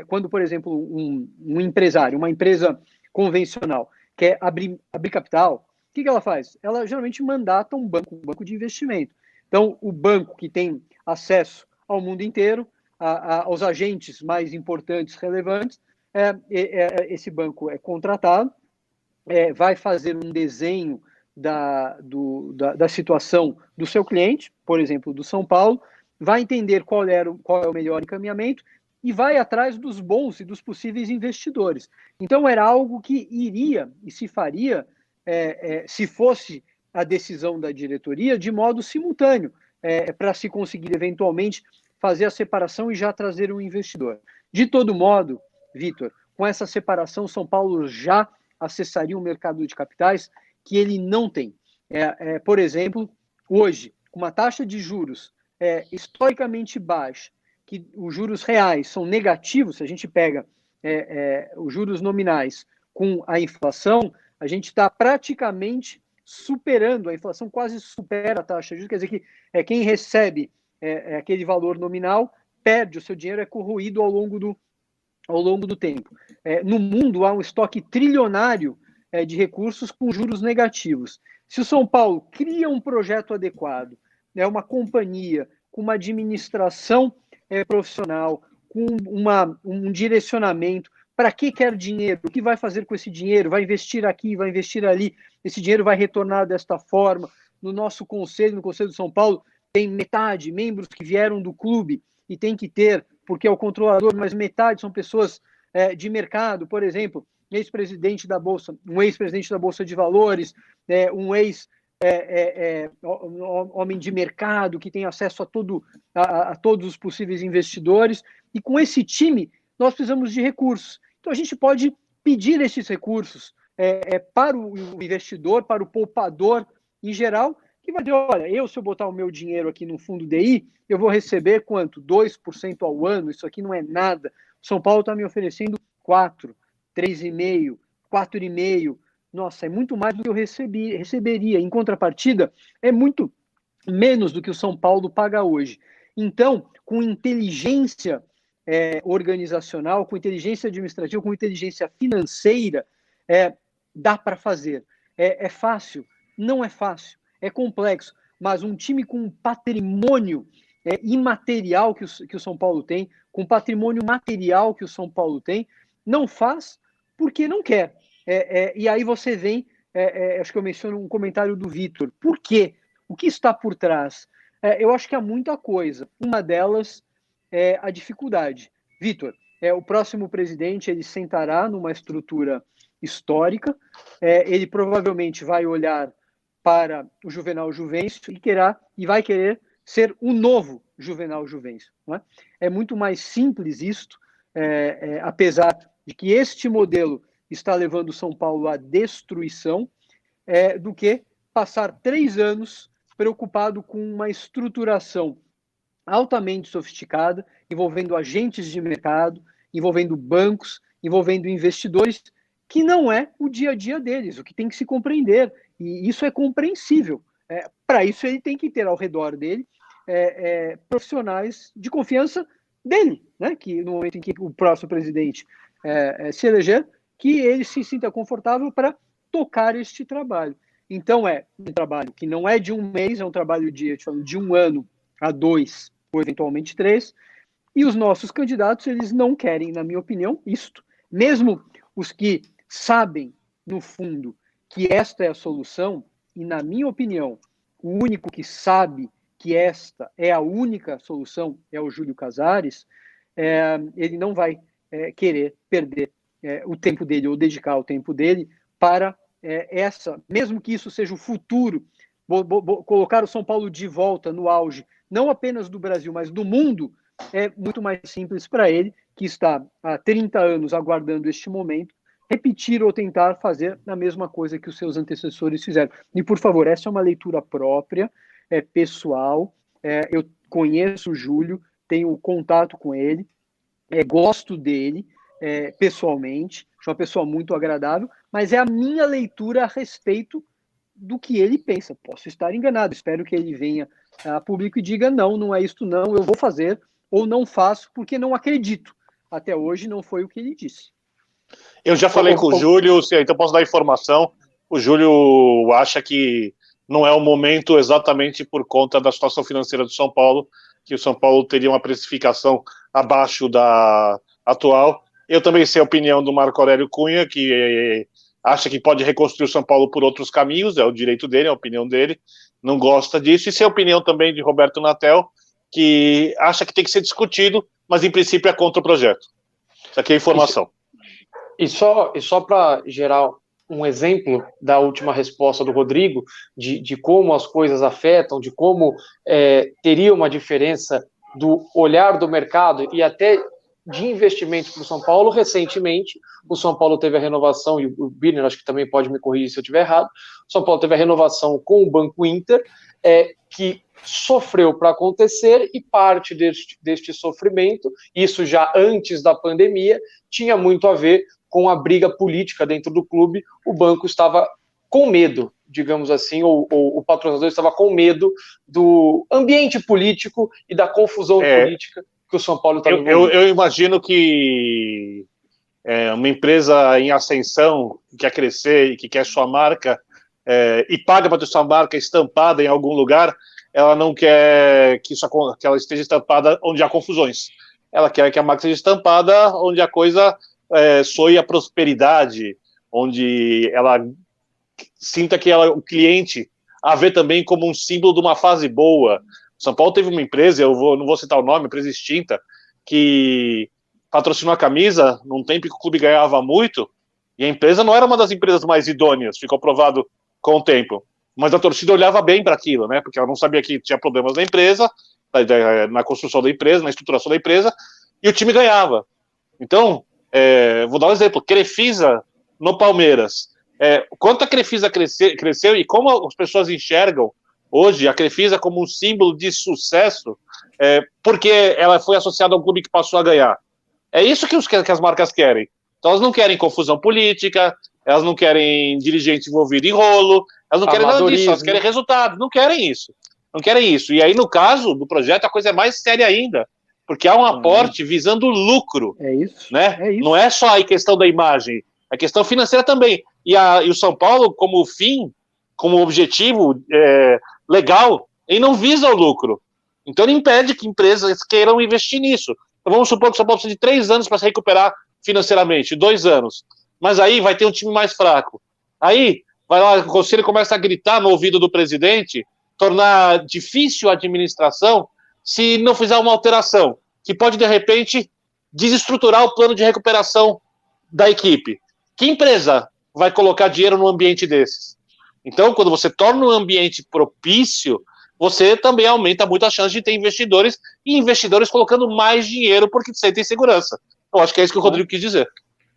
Speaker 3: quando, por exemplo, um empresário, uma empresa convencional, quer abrir capital, o que ela faz? Ela geralmente mandata um banco de investimento. Então, o banco que tem acesso ao mundo inteiro, aos agentes mais importantes, relevantes, esse banco é contratado, vai fazer um desenho da situação do seu cliente, por exemplo, do São Paulo, vai entender qual é o melhor encaminhamento e vai atrás dos bons e dos possíveis investidores. Então, era algo que iria e se faria, se fosse a decisão da diretoria, de modo simultâneo, para se conseguir, eventualmente, fazer a separação e já trazer um investidor. De todo modo, Vitor, com essa separação, São Paulo já acessaria um mercado de capitais que ele não tem. Por exemplo, hoje, com uma taxa de juros historicamente baixa, que os juros reais são negativos, se a gente pega os juros nominais com a inflação, A gente está praticamente superando, a inflação quase supera a taxa de juros, quer dizer que quem recebe aquele valor nominal perde, o seu dinheiro é corroído ao longo do tempo. No mundo há um estoque trilionário de recursos com juros negativos. Se o São Paulo cria um projeto adequado, uma companhia com uma administração profissional, com um direcionamento, para que quer dinheiro, o que vai fazer com esse dinheiro, vai investir aqui, vai investir ali, esse dinheiro vai retornar desta forma. No nosso conselho, no Conselho de São Paulo, tem metade membros que vieram do clube e tem que ter, porque é o controlador, mas metade são pessoas de mercado, por exemplo, ex-presidente da Bolsa, um ex-presidente da Bolsa de Valores, um homem de mercado que tem acesso a todos os possíveis investidores, e com esse time nós precisamos de recursos. Então a gente pode pedir esses recursos para o investidor, para o poupador em geral, que vai dizer, olha, se eu botar o meu dinheiro aqui no fundo DI, eu vou receber quanto? 2% ao ano, isso aqui não é nada. O São Paulo está me oferecendo 4%, 3,5%, 4,5%. Nossa, é muito mais do que eu receberia. Em contrapartida, é muito menos do que o São Paulo paga hoje. Então, com inteligência organizacional, com inteligência administrativa, com inteligência financeira, dá para fazer. É fácil? Não é fácil. É complexo. Mas um time com um patrimônio imaterial que o São Paulo tem, com patrimônio material que o São Paulo tem, não faz porque não quer. E aí você vem, acho que eu menciono um comentário do Vitor. Por quê? O que está por trás? Eu acho que há muita coisa. Uma delas é a dificuldade. Vitor, o próximo presidente, ele sentará numa estrutura histórica, ele provavelmente vai olhar para o Juvenal Juvencio e vai querer ser o novo Juvenal Juvencio. Não é? É muito mais simples isto, apesar de que este modelo está levando São Paulo à destruição, do que passar 3 anos preocupado com uma estruturação altamente sofisticada, envolvendo agentes de mercado, envolvendo bancos, envolvendo investidores, que não é o dia a dia deles, o que tem que se compreender. E isso é compreensível. Para isso, ele tem que ter ao redor dele profissionais de confiança dele, né? Que no momento em que o próximo presidente se eleger, que ele se sinta confortável para tocar este trabalho. Então, é um trabalho que não é de um mês, é um trabalho de 1 ano a 2, ou eventualmente 3, e os nossos candidatos, eles não querem, na minha opinião, isto. Mesmo os que sabem, no fundo, que esta é a solução, e na minha opinião, o único que sabe que esta é a única solução é o Júlio Casares, ele não vai querer perder o tempo dele, ou dedicar o tempo dele para mesmo que isso seja o futuro, colocar o São Paulo de volta no auge, não apenas do Brasil, mas do mundo, é muito mais simples para ele, que está há 30 anos aguardando este momento, repetir ou tentar fazer a mesma coisa que os seus antecessores fizeram. E, por favor, essa é uma leitura própria, pessoal, eu conheço o Júlio, tenho contato com ele, gosto dele pessoalmente, sou uma pessoa muito agradável, mas é a minha leitura a respeito do que ele pensa. Posso estar enganado, espero que ele venha a público e diga, não é isto não, eu vou fazer, ou não faço, porque não acredito. Até hoje não foi o que ele disse.
Speaker 2: Eu já falei com o Júlio, então posso dar informação. O Júlio acha que não é o momento exatamente por conta da situação financeira do São Paulo, que o São Paulo teria uma precificação abaixo da atual. Eu também sei a opinião do Marco Aurélio Cunha, que acha que pode reconstruir o São Paulo por outros caminhos, é o direito dele, é a opinião dele, não gosta disso. E sei a opinião também de Roberto Natel, que acha que tem que ser discutido, mas em princípio é contra o projeto. Isso aqui é informação.
Speaker 4: E só para gerar um exemplo da última resposta do Rodrigo, de como as coisas afetam, de como teria uma diferença do olhar do mercado e até de investimento para o São Paulo. Recentemente, o São Paulo teve a renovação, e o Birner acho que também pode me corrigir se eu estiver errado, o São Paulo teve a renovação com o Banco Inter, que sofreu para acontecer, e parte deste sofrimento, isso já antes da pandemia, tinha muito a ver com a briga política dentro do clube, o banco estava com medo, digamos assim, ou o patrocinador estava com medo do ambiente político e da confusão política que o São Paulo estava envolvido.
Speaker 2: Eu imagino que uma empresa em ascensão, que quer crescer e que quer sua marca, e paga para ter sua marca estampada em algum lugar, ela não quer que ela esteja estampada onde há confusões. Ela quer que a marca seja estampada onde a coisa soe a prosperidade, onde ela sinta que o cliente a vê também como um símbolo de uma fase boa. São Paulo teve uma empresa, não vou citar o nome, empresa extinta, que patrocinou a camisa num tempo que o clube ganhava muito, e a empresa não era uma das empresas mais idôneas, ficou provado com o tempo. Mas a torcida olhava bem para aquilo, né? Porque ela não sabia que tinha problemas na empresa, na construção da empresa, na estruturação da empresa, e o time ganhava. Então, vou dar um exemplo, Crefisa no Palmeiras. Quanto a Crefisa cresceu e como as pessoas enxergam hoje a Crefisa como um símbolo de sucesso, porque ela foi associada a um clube que passou a ganhar. É isso que as marcas querem. Então elas não querem confusão política, elas não querem dirigente envolvido em rolo, elas não querem nada disso, elas querem resultado, não querem isso. Não querem isso. E aí, no caso do projeto, a coisa é mais séria ainda, porque há um aporte visando lucro.
Speaker 3: É isso.
Speaker 2: Né?
Speaker 3: É isso.
Speaker 2: Não é só a questão da imagem, é questão financeira também. E o São Paulo, como fim, como objetivo legal, ele não visa o lucro. Então ele impede que empresas queiram investir nisso. Então vamos supor que o São Paulo precisa de 3 anos para se recuperar financeiramente, 2 anos. Mas aí vai ter um time mais fraco. Aí vai lá, o conselho começa a gritar no ouvido do presidente, tornar difícil a administração se não fizer uma alteração, que pode, de repente, desestruturar o plano de recuperação da equipe. Que empresa vai colocar dinheiro num ambiente desses? Então, quando você torna um ambiente propício, você também aumenta muito a chance de ter investidores, e investidores colocando mais dinheiro porque sentem segurança. Eu acho que é isso que o Rodrigo quis dizer.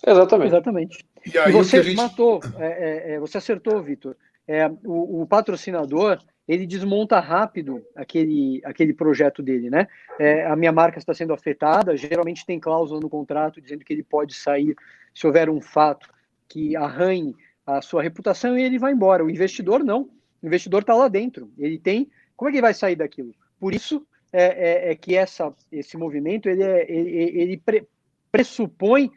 Speaker 3: Exatamente.
Speaker 1: E aí,
Speaker 3: você você acertou, Vitor. O patrocinador, ele desmonta rápido aquele projeto dele, né? A minha marca está sendo afetada, geralmente tem cláusula no contrato dizendo que ele pode sair se houver um fato que arranhe a sua reputação, e ele vai embora. O investidor não. O investidor está lá dentro. Ele tem... Como é que ele vai sair daquilo? Por isso que esse movimento ele pressupõe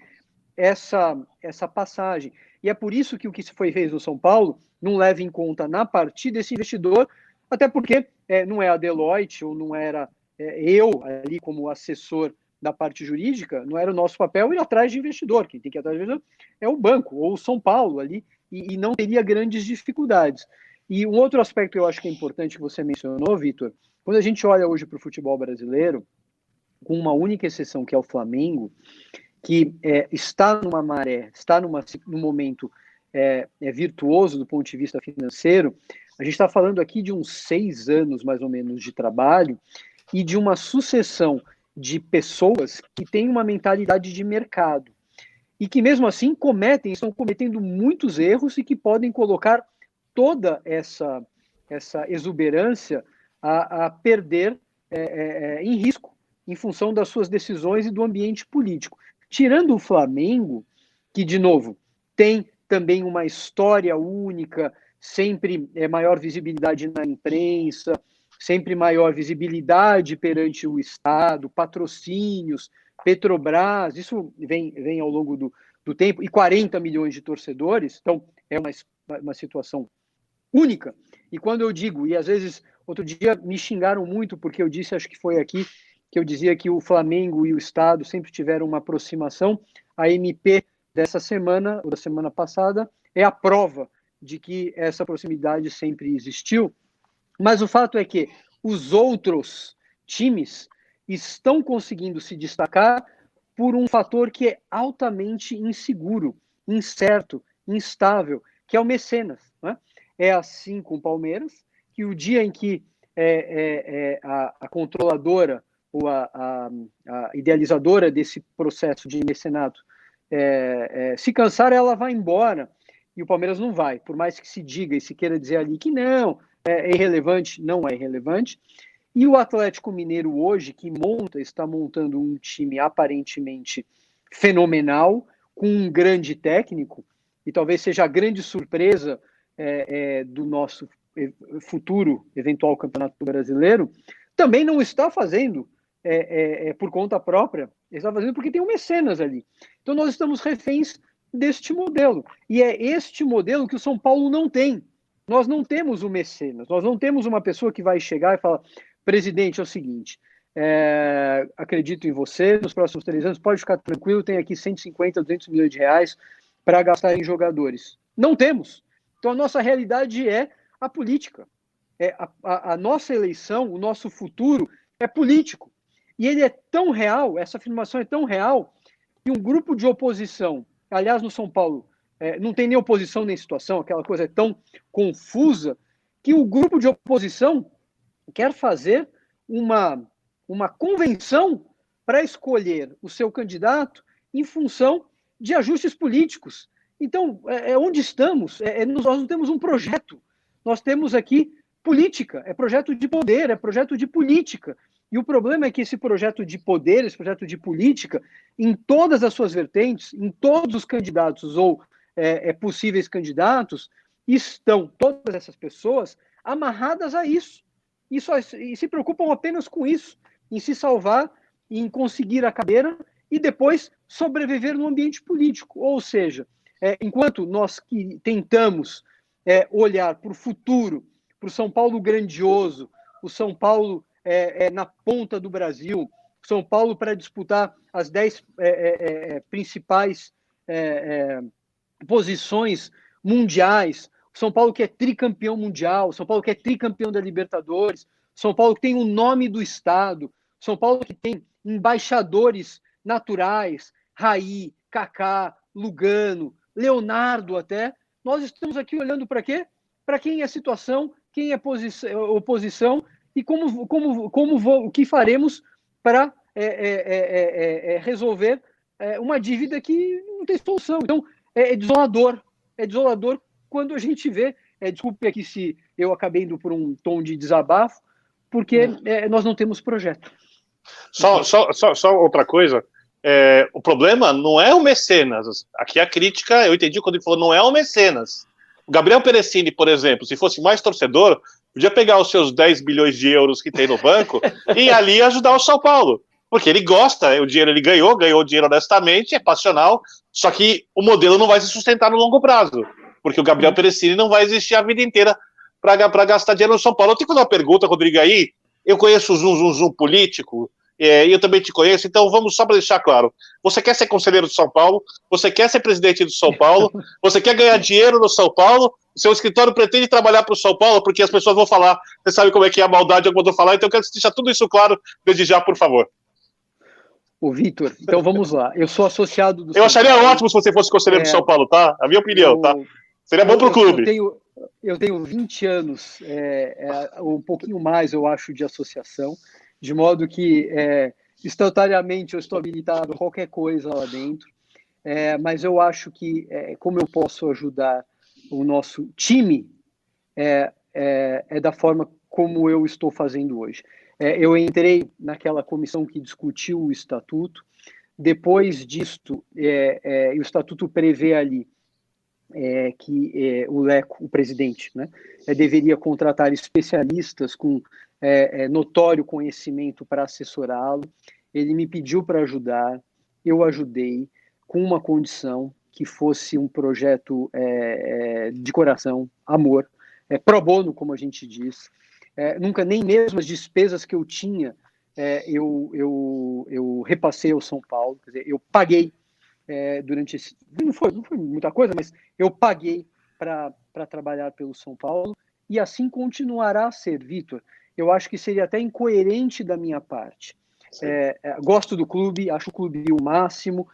Speaker 3: essa passagem. E é por isso que o que se fez no São Paulo não leva em conta na partida esse investidor, até porque não é a Deloitte, ou não era eu ali como assessor da parte jurídica, não era o nosso papel ir atrás de investidor. Quem tem que ir atrás de investidor é o banco, ou o São Paulo ali, e não teria grandes dificuldades. E um outro aspecto que eu acho que é importante que você mencionou, Vitor, quando a gente olha hoje para o futebol brasileiro, com uma única exceção, que é o Flamengo, que está numa maré, está num momento virtuoso do ponto de vista financeiro, a gente está falando aqui de uns 6 anos, mais ou menos, de trabalho e de uma sucessão de pessoas que têm uma mentalidade de mercado e que, mesmo assim, estão cometendo muitos erros e que podem colocar toda essa exuberância a perder em risco, em função das suas decisões e do ambiente político. Tirando o Flamengo, que, de novo, tem também uma história única, sempre maior visibilidade na imprensa, sempre maior visibilidade perante o Estado, patrocínios, Petrobras, isso vem ao longo do tempo, e 40 milhões de torcedores, então é uma situação única. E quando eu digo, e às vezes, outro dia me xingaram muito, porque eu disse, acho que foi aqui, que eu dizia que o Flamengo e o Estado sempre tiveram uma aproximação. A MP dessa semana, ou da semana passada, é a prova de que essa proximidade sempre existiu. Mas o fato é que os outros times estão conseguindo se destacar por um fator que é altamente inseguro, incerto, instável, que é o mecenas, né? É assim com o Palmeiras, que o dia em que a controladora ou a idealizadora desse processo de mecenato se cansar, ela vai embora, e o Palmeiras não vai, por mais que se diga e se queira dizer ali que não, é irrelevante, não é irrelevante. E o Atlético Mineiro hoje, que está montando um time aparentemente fenomenal, com um grande técnico, e talvez seja a grande surpresa do nosso futuro eventual Campeonato Brasileiro, também não está fazendo por conta própria, ele está fazendo porque tem um mecenas ali. Então nós estamos reféns deste modelo, e é este modelo que o São Paulo não tem. Nós não temos um mecenas, nós não temos uma pessoa que vai chegar e falar: presidente, é o seguinte, acredito em você, nos próximos 3 anos, pode ficar tranquilo, tem aqui 150, 200 milhões de reais para gastar em jogadores. Não temos. Então a nossa realidade é a política. A nossa eleição, o nosso futuro é político. E ele é tão real, essa afirmação é tão real, que um grupo de oposição, aliás, no São Paulo, não tem nem oposição nem situação, aquela coisa é tão confusa, que o grupo de oposição quer fazer uma convenção para escolher o seu candidato em função de ajustes políticos. Então, onde estamos? Nós não temos um projeto. Nós temos aqui política, é projeto de poder, é projeto de política. E o problema é que esse projeto de poder, esse projeto de política, em todas as suas vertentes, em todos os candidatos ou possíveis candidatos, estão todas essas pessoas amarradas a isso. E se preocupam apenas com isso, em se salvar, em conseguir a cadeira e depois sobreviver no ambiente político. Ou seja, enquanto nós que tentamos olhar para o futuro, para o São Paulo grandioso, o São Paulo na ponta do Brasil, São Paulo para disputar as 10 principais posições mundiais, São Paulo que é tricampeão mundial, São Paulo que é tricampeão da Libertadores, São Paulo que tem o nome do estado, São Paulo que tem embaixadores naturais, Raí, Kaká, Lugano, Leonardo até. Nós estamos aqui olhando para quê? Para quem é situação, quem é oposição e o que faremos para resolver uma dívida que não tem solução. Então, é desolador quando a gente vê, desculpe aqui se eu acabei indo por um tom de desabafo, porque nós não temos projeto.
Speaker 2: Só outra coisa, o problema não é o mecenas, aqui a crítica, eu entendi quando ele falou, não é o mecenas. O Gabriel Perecini, por exemplo, se fosse mais torcedor, podia pegar os seus 10 bilhões de euros que tem no banco e ali ajudar o São Paulo. Porque ele gosta, o dinheiro ele ganhou o dinheiro honestamente, é passional, só que o modelo não vai se sustentar no longo prazo, porque o Gabriel Perecini não vai existir a vida inteira para gastar dinheiro no São Paulo. Eu tenho que fazer uma pergunta, Rodrigo, aí, eu conheço o Zum político, e eu também te conheço, então vamos só para deixar claro, você quer ser conselheiro do São Paulo, você quer ser presidente do São Paulo, você quer ganhar dinheiro no São Paulo, o seu escritório pretende trabalhar para o São Paulo, porque as pessoas vão falar, você sabe como é que é a maldade, eu vou falar, então eu quero que você deixe tudo isso claro desde já, por favor.
Speaker 3: Ô, Vitor, então vamos lá. Eu sou associado do
Speaker 2: Eu acharia ótimo se você fosse conselheiro do São Paulo, tá? A minha opinião, tá? Seria bom pro clube.
Speaker 3: Eu tenho 20 anos, um pouquinho mais, eu acho, de associação, de modo que instantaneamente eu estou habilitado a qualquer coisa lá dentro, mas eu acho que como eu posso ajudar o nosso time da forma como eu estou fazendo hoje. Eu entrei naquela comissão que discutiu o estatuto. Depois disto, o estatuto prevê ali que o Leco, o presidente, né, deveria contratar especialistas com notório conhecimento para assessorá-lo. Ele me pediu para ajudar, eu ajudei, com uma condição que fosse um projeto de coração, amor, pro bono, como a gente diz. Nunca, nem mesmo as despesas que eu tinha, eu repassei ao São Paulo, quer dizer, eu paguei durante esse... Não foi muita coisa, mas eu paguei para trabalhar pelo São Paulo, e assim continuará a ser, Vitor. Eu acho que seria até incoerente da minha parte. Gosto do clube, acho o clube o máximo,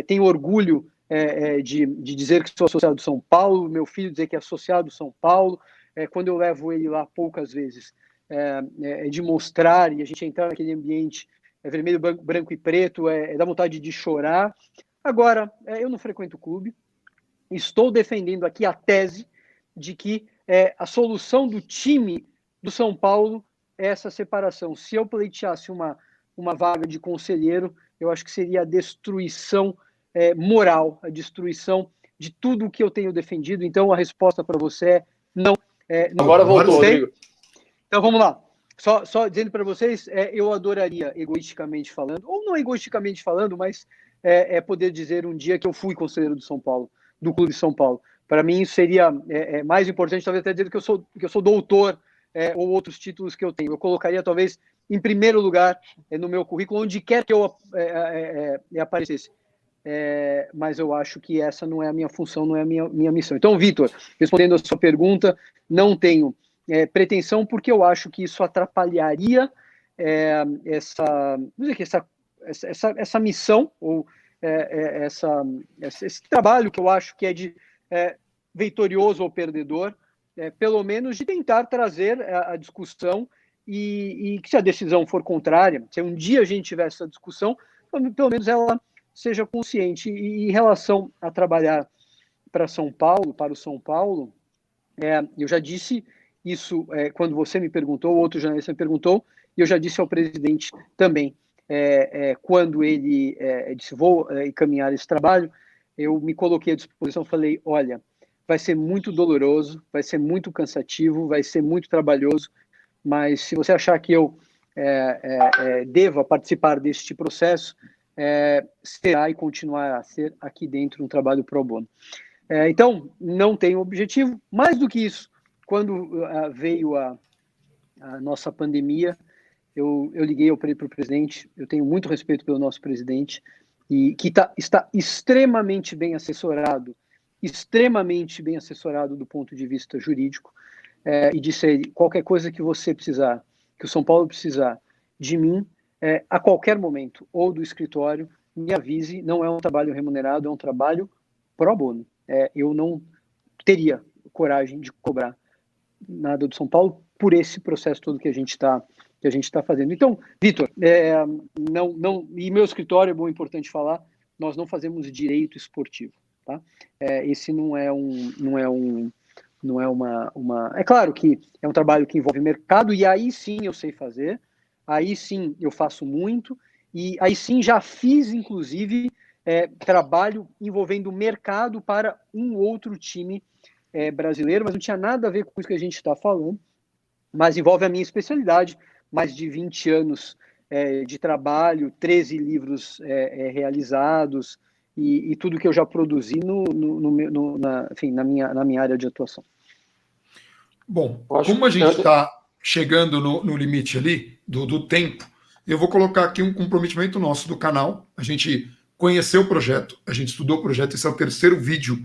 Speaker 3: tenho orgulho de dizer que sou associado do São Paulo, meu filho dizer que é associado do São Paulo, quando eu levo ele lá poucas vezes, de mostrar e a gente entrar naquele ambiente vermelho, branco e preto, dá vontade de chorar. Agora, eu não frequento o clube, estou defendendo aqui a tese de que a solução do time do São Paulo é essa separação. Se eu pleiteasse uma vaga de conselheiro, eu acho que seria a destruição moral, a destruição de tudo o que eu tenho defendido. Então, a resposta para você é não. Não.
Speaker 4: Agora voltou, Rodrigo.
Speaker 3: Então, vamos lá. Só dizendo para vocês, eu adoraria, egoisticamente falando, ou não egoisticamente falando, mas poder dizer um dia que eu fui conselheiro do São Paulo, do Clube São Paulo. Para mim, isso seria mais importante, talvez até dizer que eu sou doutor, ou outros títulos que eu tenho. Eu colocaria, talvez, em primeiro lugar no meu currículo, onde quer que eu aparecesse. Mas eu acho que essa não é a minha função, não é a minha missão. Então, Vitor, respondendo a sua pergunta, não tenho pretensão, porque eu acho que isso atrapalharia essa missão, ou esse trabalho que eu acho que é de vitorioso ou perdedor, pelo menos de tentar trazer a discussão e que se a decisão for contrária, se um dia a gente tiver essa discussão, pelo menos ela seja consciente. E em relação a trabalhar para o São Paulo, eu já disse isso quando você me perguntou, outro jornalista me perguntou, e eu já disse ao presidente também, quando ele disse, vou encaminhar esse trabalho, eu me coloquei à disposição, falei, olha, vai ser muito doloroso, vai ser muito cansativo, vai ser muito trabalhoso, mas se você achar que eu deva participar deste processo, será e continuará a ser aqui dentro um trabalho pro bono. Então, não tenho objetivo. Mais do que isso, quando veio a nossa pandemia, eu liguei para o presidente, eu tenho muito respeito pelo nosso presidente, e que está extremamente bem assessorado do ponto de vista jurídico, e disse a ele, qualquer coisa que você precisar, que o São Paulo precisar de mim, a qualquer momento, ou do escritório, me avise, não é um trabalho remunerado, é um trabalho pro bono. Eu não teria coragem de cobrar nada do São Paulo por esse processo todo que a gente está fazendo. Então, Vitor, e meu escritório, é bom, importante falar, nós não fazemos direito esportivo, tá? Esse não é uma... É claro que é um trabalho que envolve mercado, e aí sim eu sei fazer, aí sim eu faço muito, e aí sim já fiz, inclusive, trabalho envolvendo mercado para um outro time brasileiro, mas não tinha nada a ver com isso que a gente está falando, mas envolve a minha especialidade, mais de 20 anos de trabalho, 13 livros realizados, e tudo que eu já produzi na minha área de atuação.
Speaker 1: Bom, como a gente está chegando no limite ali do tempo, eu vou colocar aqui um comprometimento nosso do canal. A gente conheceu o projeto, a gente estudou o projeto, esse é o terceiro vídeo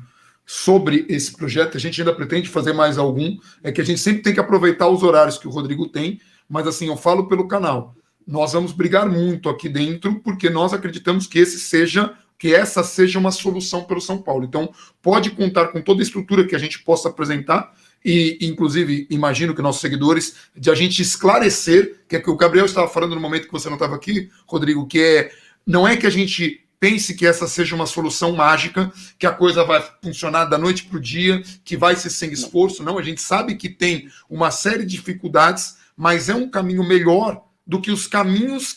Speaker 1: sobre esse projeto. A gente ainda pretende fazer mais algum, que a gente sempre tem que aproveitar os horários que o Rodrigo tem, mas assim, eu falo pelo canal. Nós vamos brigar muito aqui dentro, porque nós acreditamos que essa seja uma solução pelo São Paulo. Então, pode contar com toda a estrutura que a gente possa apresentar, e inclusive, imagino que nossos seguidores, de a gente esclarecer, que é que o Gabriel estava falando no momento que você não estava aqui, Rodrigo, não é que a gente pense que essa seja uma solução mágica, que a coisa vai funcionar da noite para o dia, que vai ser sem esforço. Não, a gente sabe que tem uma série de dificuldades, mas é um caminho melhor do que os caminhos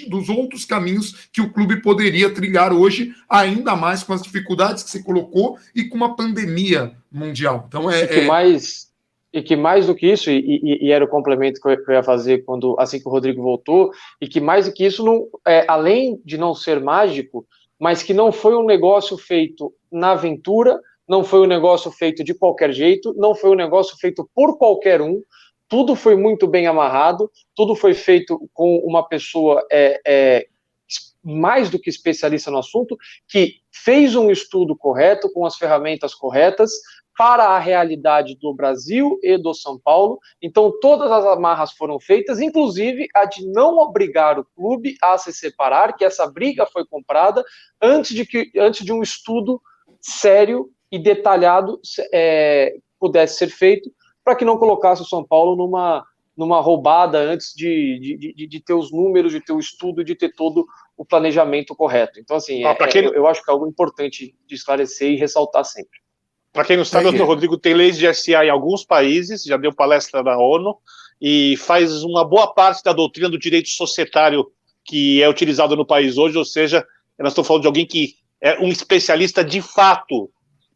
Speaker 1: dos outros caminhos que o clube poderia trilhar hoje, ainda mais com as dificuldades que você colocou e com uma pandemia mundial. Então
Speaker 4: E que mais do que isso, e era o complemento que eu ia fazer assim que o Rodrigo voltou, e que mais do que isso, além de não ser mágico, mas que não foi um negócio feito na aventura, não foi um negócio feito de qualquer jeito, não foi um negócio feito por qualquer um, tudo foi muito bem amarrado, tudo foi feito com uma pessoa mais do que especialista no assunto, que fez um estudo correto, com as ferramentas corretas, para a realidade do Brasil e do São Paulo. Então, todas as amarras foram feitas, inclusive a de não obrigar o clube a se separar, que essa briga foi comprada antes de um estudo sério e detalhado pudesse ser feito, para que não colocasse o São Paulo numa roubada antes de ter os números, de ter o estudo, de ter todo o planejamento correto. Então, assim, eu acho que é algo importante de esclarecer e ressaltar sempre.
Speaker 2: Para quem não sabe, o Dr. Rodrigo tem leis de SA em alguns países, já deu palestra na ONU, e faz uma boa parte da doutrina do direito societário que é utilizado no país hoje, ou seja, nós estamos falando de alguém que um especialista de fato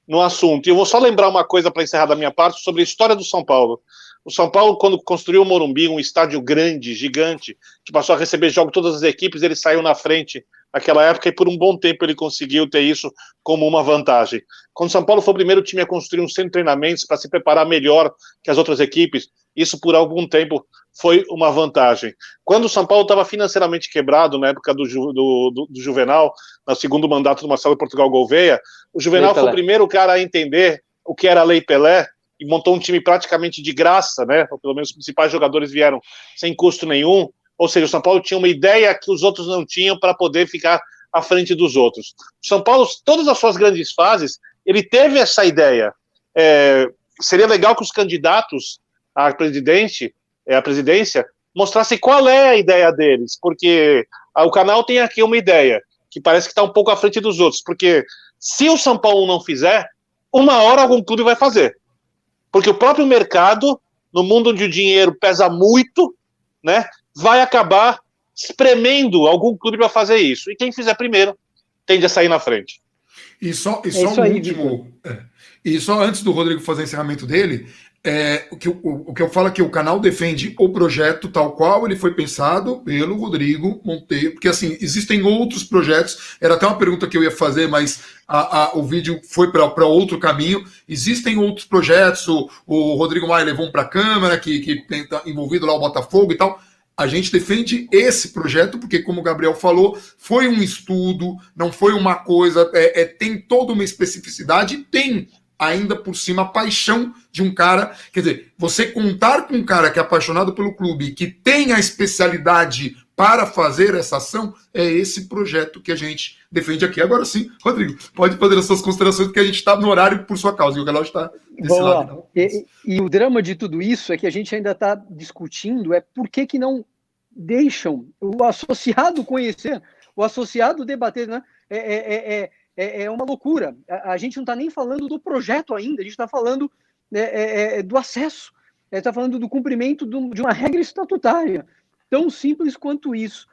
Speaker 2: no assunto. E eu vou só lembrar uma coisa para encerrar da minha parte sobre a história do São Paulo. O São Paulo, quando construiu o Morumbi, um estádio grande, gigante, que passou a receber jogos de todas as equipes, ele saiu na frente naquela época e por um bom tempo ele conseguiu ter isso como uma vantagem. Quando o São Paulo foi o primeiro time a construir um centro de treinamentos para se preparar melhor que as outras equipes, isso por algum tempo foi uma vantagem. Quando o São Paulo estava financeiramente quebrado, na época do Juvenal, no segundo mandato do Marcelo Portugal Gouveia, o Juvenal foi o primeiro cara a entender o que era a Lei Pelé, e montou um time praticamente de graça, né? Ou pelo menos os principais jogadores vieram sem custo nenhum. Ou seja, o São Paulo tinha uma ideia que os outros não tinham para poder ficar à frente dos outros. O São Paulo, todas as suas grandes fases, ele teve essa ideia. Seria legal que os candidatos à presidência mostrassem qual é a ideia deles, porque o canal tem aqui uma ideia que parece que está um pouco à frente dos outros, porque se o São Paulo não fizer, uma hora algum clube vai fazer. Porque o próprio mercado, no mundo onde o dinheiro pesa muito, né, vai acabar espremendo algum clube para fazer isso. E quem fizer primeiro tende a sair na frente.
Speaker 1: E só um último. E só antes do Rodrigo fazer o encerramento dele, o que eu falo é que o canal defende o projeto tal qual ele foi pensado pelo Rodrigo Monteiro, porque assim, existem outros projetos, era até uma pergunta que eu ia fazer, mas o vídeo foi para outro caminho. Existem outros projetos, o Rodrigo Maia levou um para a Câmara, que está envolvido lá o Botafogo e tal. A gente defende esse projeto, porque, como o Gabriel falou, foi um estudo, não foi uma coisa, tem toda uma especificidade, tem ainda por cima a paixão de um cara. Quer dizer, você contar com um cara que é apaixonado pelo clube, que tem a especialidade para fazer essa ação, é esse projeto que a gente defende aqui. Agora sim, Rodrigo, pode fazer as suas considerações, porque a gente está no horário por sua causa, e o relógio está desse lado.
Speaker 3: E o drama de tudo isso é que a gente ainda está discutindo por que não deixam o associado conhecer, o associado debater, né? É uma loucura. A gente não está nem falando do projeto ainda, a gente está falando do acesso, está falando do cumprimento de uma regra estatutária. Tão simples quanto isso.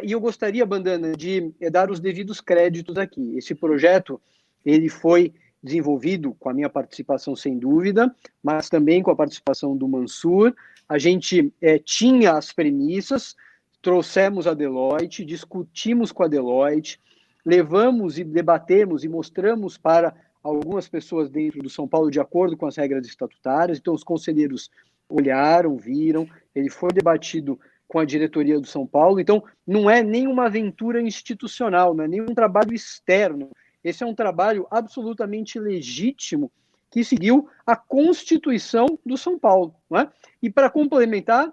Speaker 3: E eu gostaria, Bandana, de dar os devidos créditos aqui. Esse projeto ele foi desenvolvido com a minha participação, sem dúvida, mas também com a participação do Mansur. A gente tinha as premissas, trouxemos a Deloitte, discutimos com a Deloitte, levamos e debatemos e mostramos para algumas pessoas dentro do São Paulo de acordo com as regras estatutárias. Então, os conselheiros olharam, viram, ele foi debatido com a diretoria do São Paulo. Então, não é nenhuma aventura institucional, não é nenhum trabalho externo. Esse é um trabalho absolutamente legítimo que seguiu a Constituição do São Paulo. Não é? E para complementar,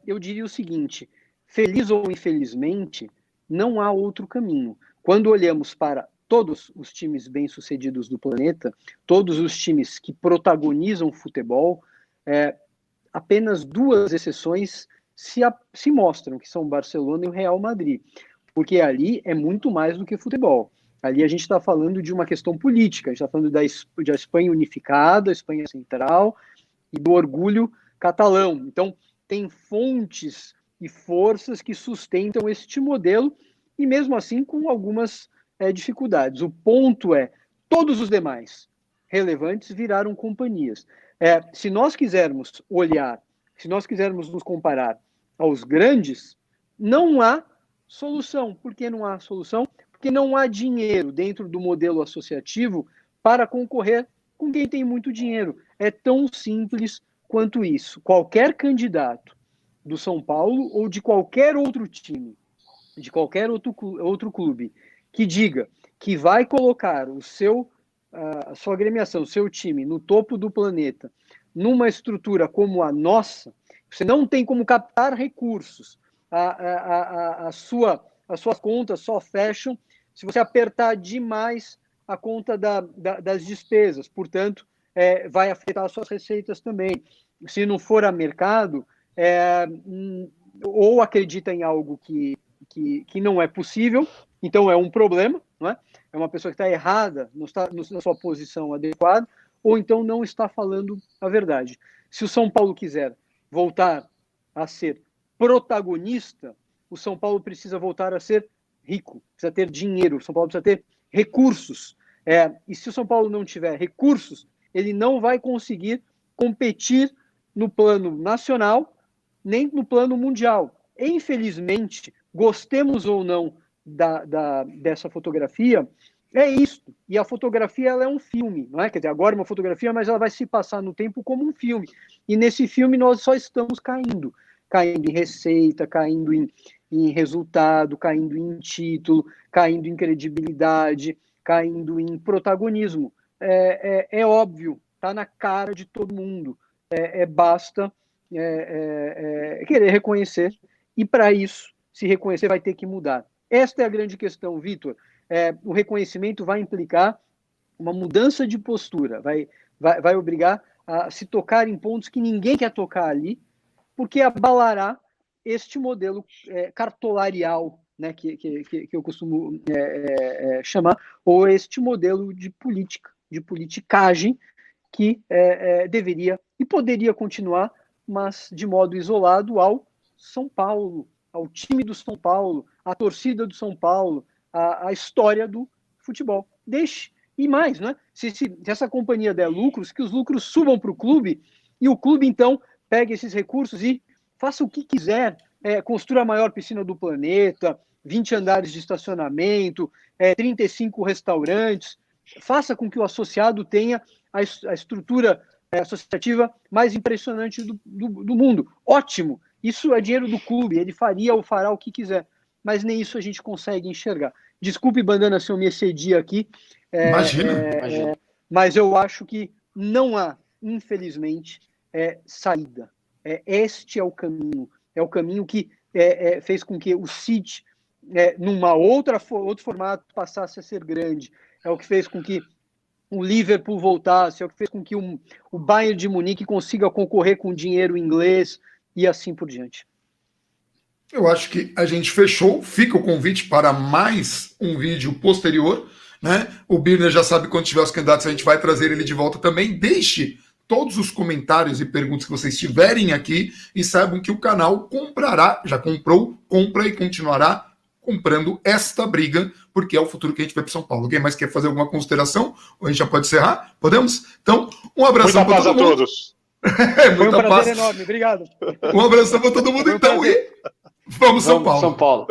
Speaker 3: eu diria o seguinte: feliz ou infelizmente, não há outro caminho. Quando olhamos para todos os times bem-sucedidos do planeta, todos os times que protagonizam o futebol, apenas duas exceções se mostram, que são o Barcelona e o Real Madrid, porque ali é muito mais do que futebol. Ali a gente está falando de uma questão política, a gente está falando da Espanha unificada, a Espanha central e do orgulho catalão. Então, tem fontes e forças que sustentam este modelo, e mesmo assim com algumas dificuldades. O ponto é, todos os demais relevantes viraram companhias. Se nós quisermos olhar, se nós quisermos nos comparar aos grandes, não há solução. Por que não há solução? Porque não há dinheiro dentro do modelo associativo para concorrer com quem tem muito dinheiro. É tão simples quanto isso. Qualquer candidato do São Paulo ou de qualquer outro time, de qualquer outro clube, que diga que vai colocar a sua agremiação, o seu time no topo do planeta, numa estrutura como a nossa, você não tem como captar recursos. As suas contas só fecham se você apertar demais a conta das despesas. Portanto, vai afetar as suas receitas também. Se não for a mercado, ou acredita em algo que não é possível, então é um problema, não é? É uma pessoa que está errada, não está na sua posição adequada, ou então não está falando a verdade. Se o São Paulo quiser voltar a ser protagonista, o São Paulo precisa voltar a ser rico, precisa ter dinheiro, São Paulo precisa ter recursos. E se o São Paulo não tiver recursos, ele não vai conseguir competir no plano nacional, nem no plano mundial. Infelizmente, gostemos ou não dessa fotografia, é isso. E a fotografia ela é um filme, não é? Quer dizer, agora é uma fotografia, mas ela vai se passar no tempo como um filme. E nesse filme nós só estamos caindo em receita, caindo em resultado, caindo em título, caindo em credibilidade, caindo em protagonismo. É óbvio, está na cara de todo mundo. Basta querer reconhecer, e para isso, se reconhecer, vai ter que mudar. Esta é a grande questão, Vitor. O reconhecimento vai implicar uma mudança de postura, vai obrigar a se tocar em pontos que ninguém quer tocar ali, porque abalará este modelo cartolarial, né, que eu costumo chamar, ou este modelo de política, de politicagem, que deveria e poderia continuar, mas de modo isolado ao São Paulo, ao time do São Paulo, à torcida do São Paulo, à história do futebol. Deixe. E mais, né? Se essa companhia der lucros, que os lucros subam para o clube, e o clube, então, pegue esses recursos e faça o que quiser, construa a maior piscina do planeta, 20 andares de estacionamento, 35 restaurantes, faça com que o associado tenha a estrutura associativa mais impressionante do mundo. Ótimo! Isso é dinheiro do clube, ele faria ou fará o que quiser, mas nem isso a gente consegue enxergar. Desculpe, Bandana, se eu me excedi aqui.
Speaker 1: Imagina.
Speaker 3: Mas eu acho que não há, infelizmente, saída. Este é o caminho. É o caminho que fez com que o City, numa outro formato, passasse a ser grande. É o que fez com que o Liverpool voltasse, é o que fez com que o Bayern de Munique consiga concorrer com dinheiro inglês e assim por diante.
Speaker 1: Eu acho que a gente fechou. Fica o convite para mais um vídeo posterior, né? O Birner já sabe, quando tiver os candidatos, a gente vai trazer ele de volta também. Deixe todos os comentários e perguntas que vocês tiverem aqui e saibam que o canal comprará, já comprou, compra e continuará comprando esta briga, porque é o futuro que a gente vai para São Paulo. Alguém mais quer fazer alguma consideração? Ou a gente já pode encerrar? Podemos? Então, um abração para todo mundo.
Speaker 2: Muita paz a todos.
Speaker 3: Foi um prazer enorme, obrigado.
Speaker 1: Um abração para todo mundo, então, e vamos São Paulo.
Speaker 4: São Paulo.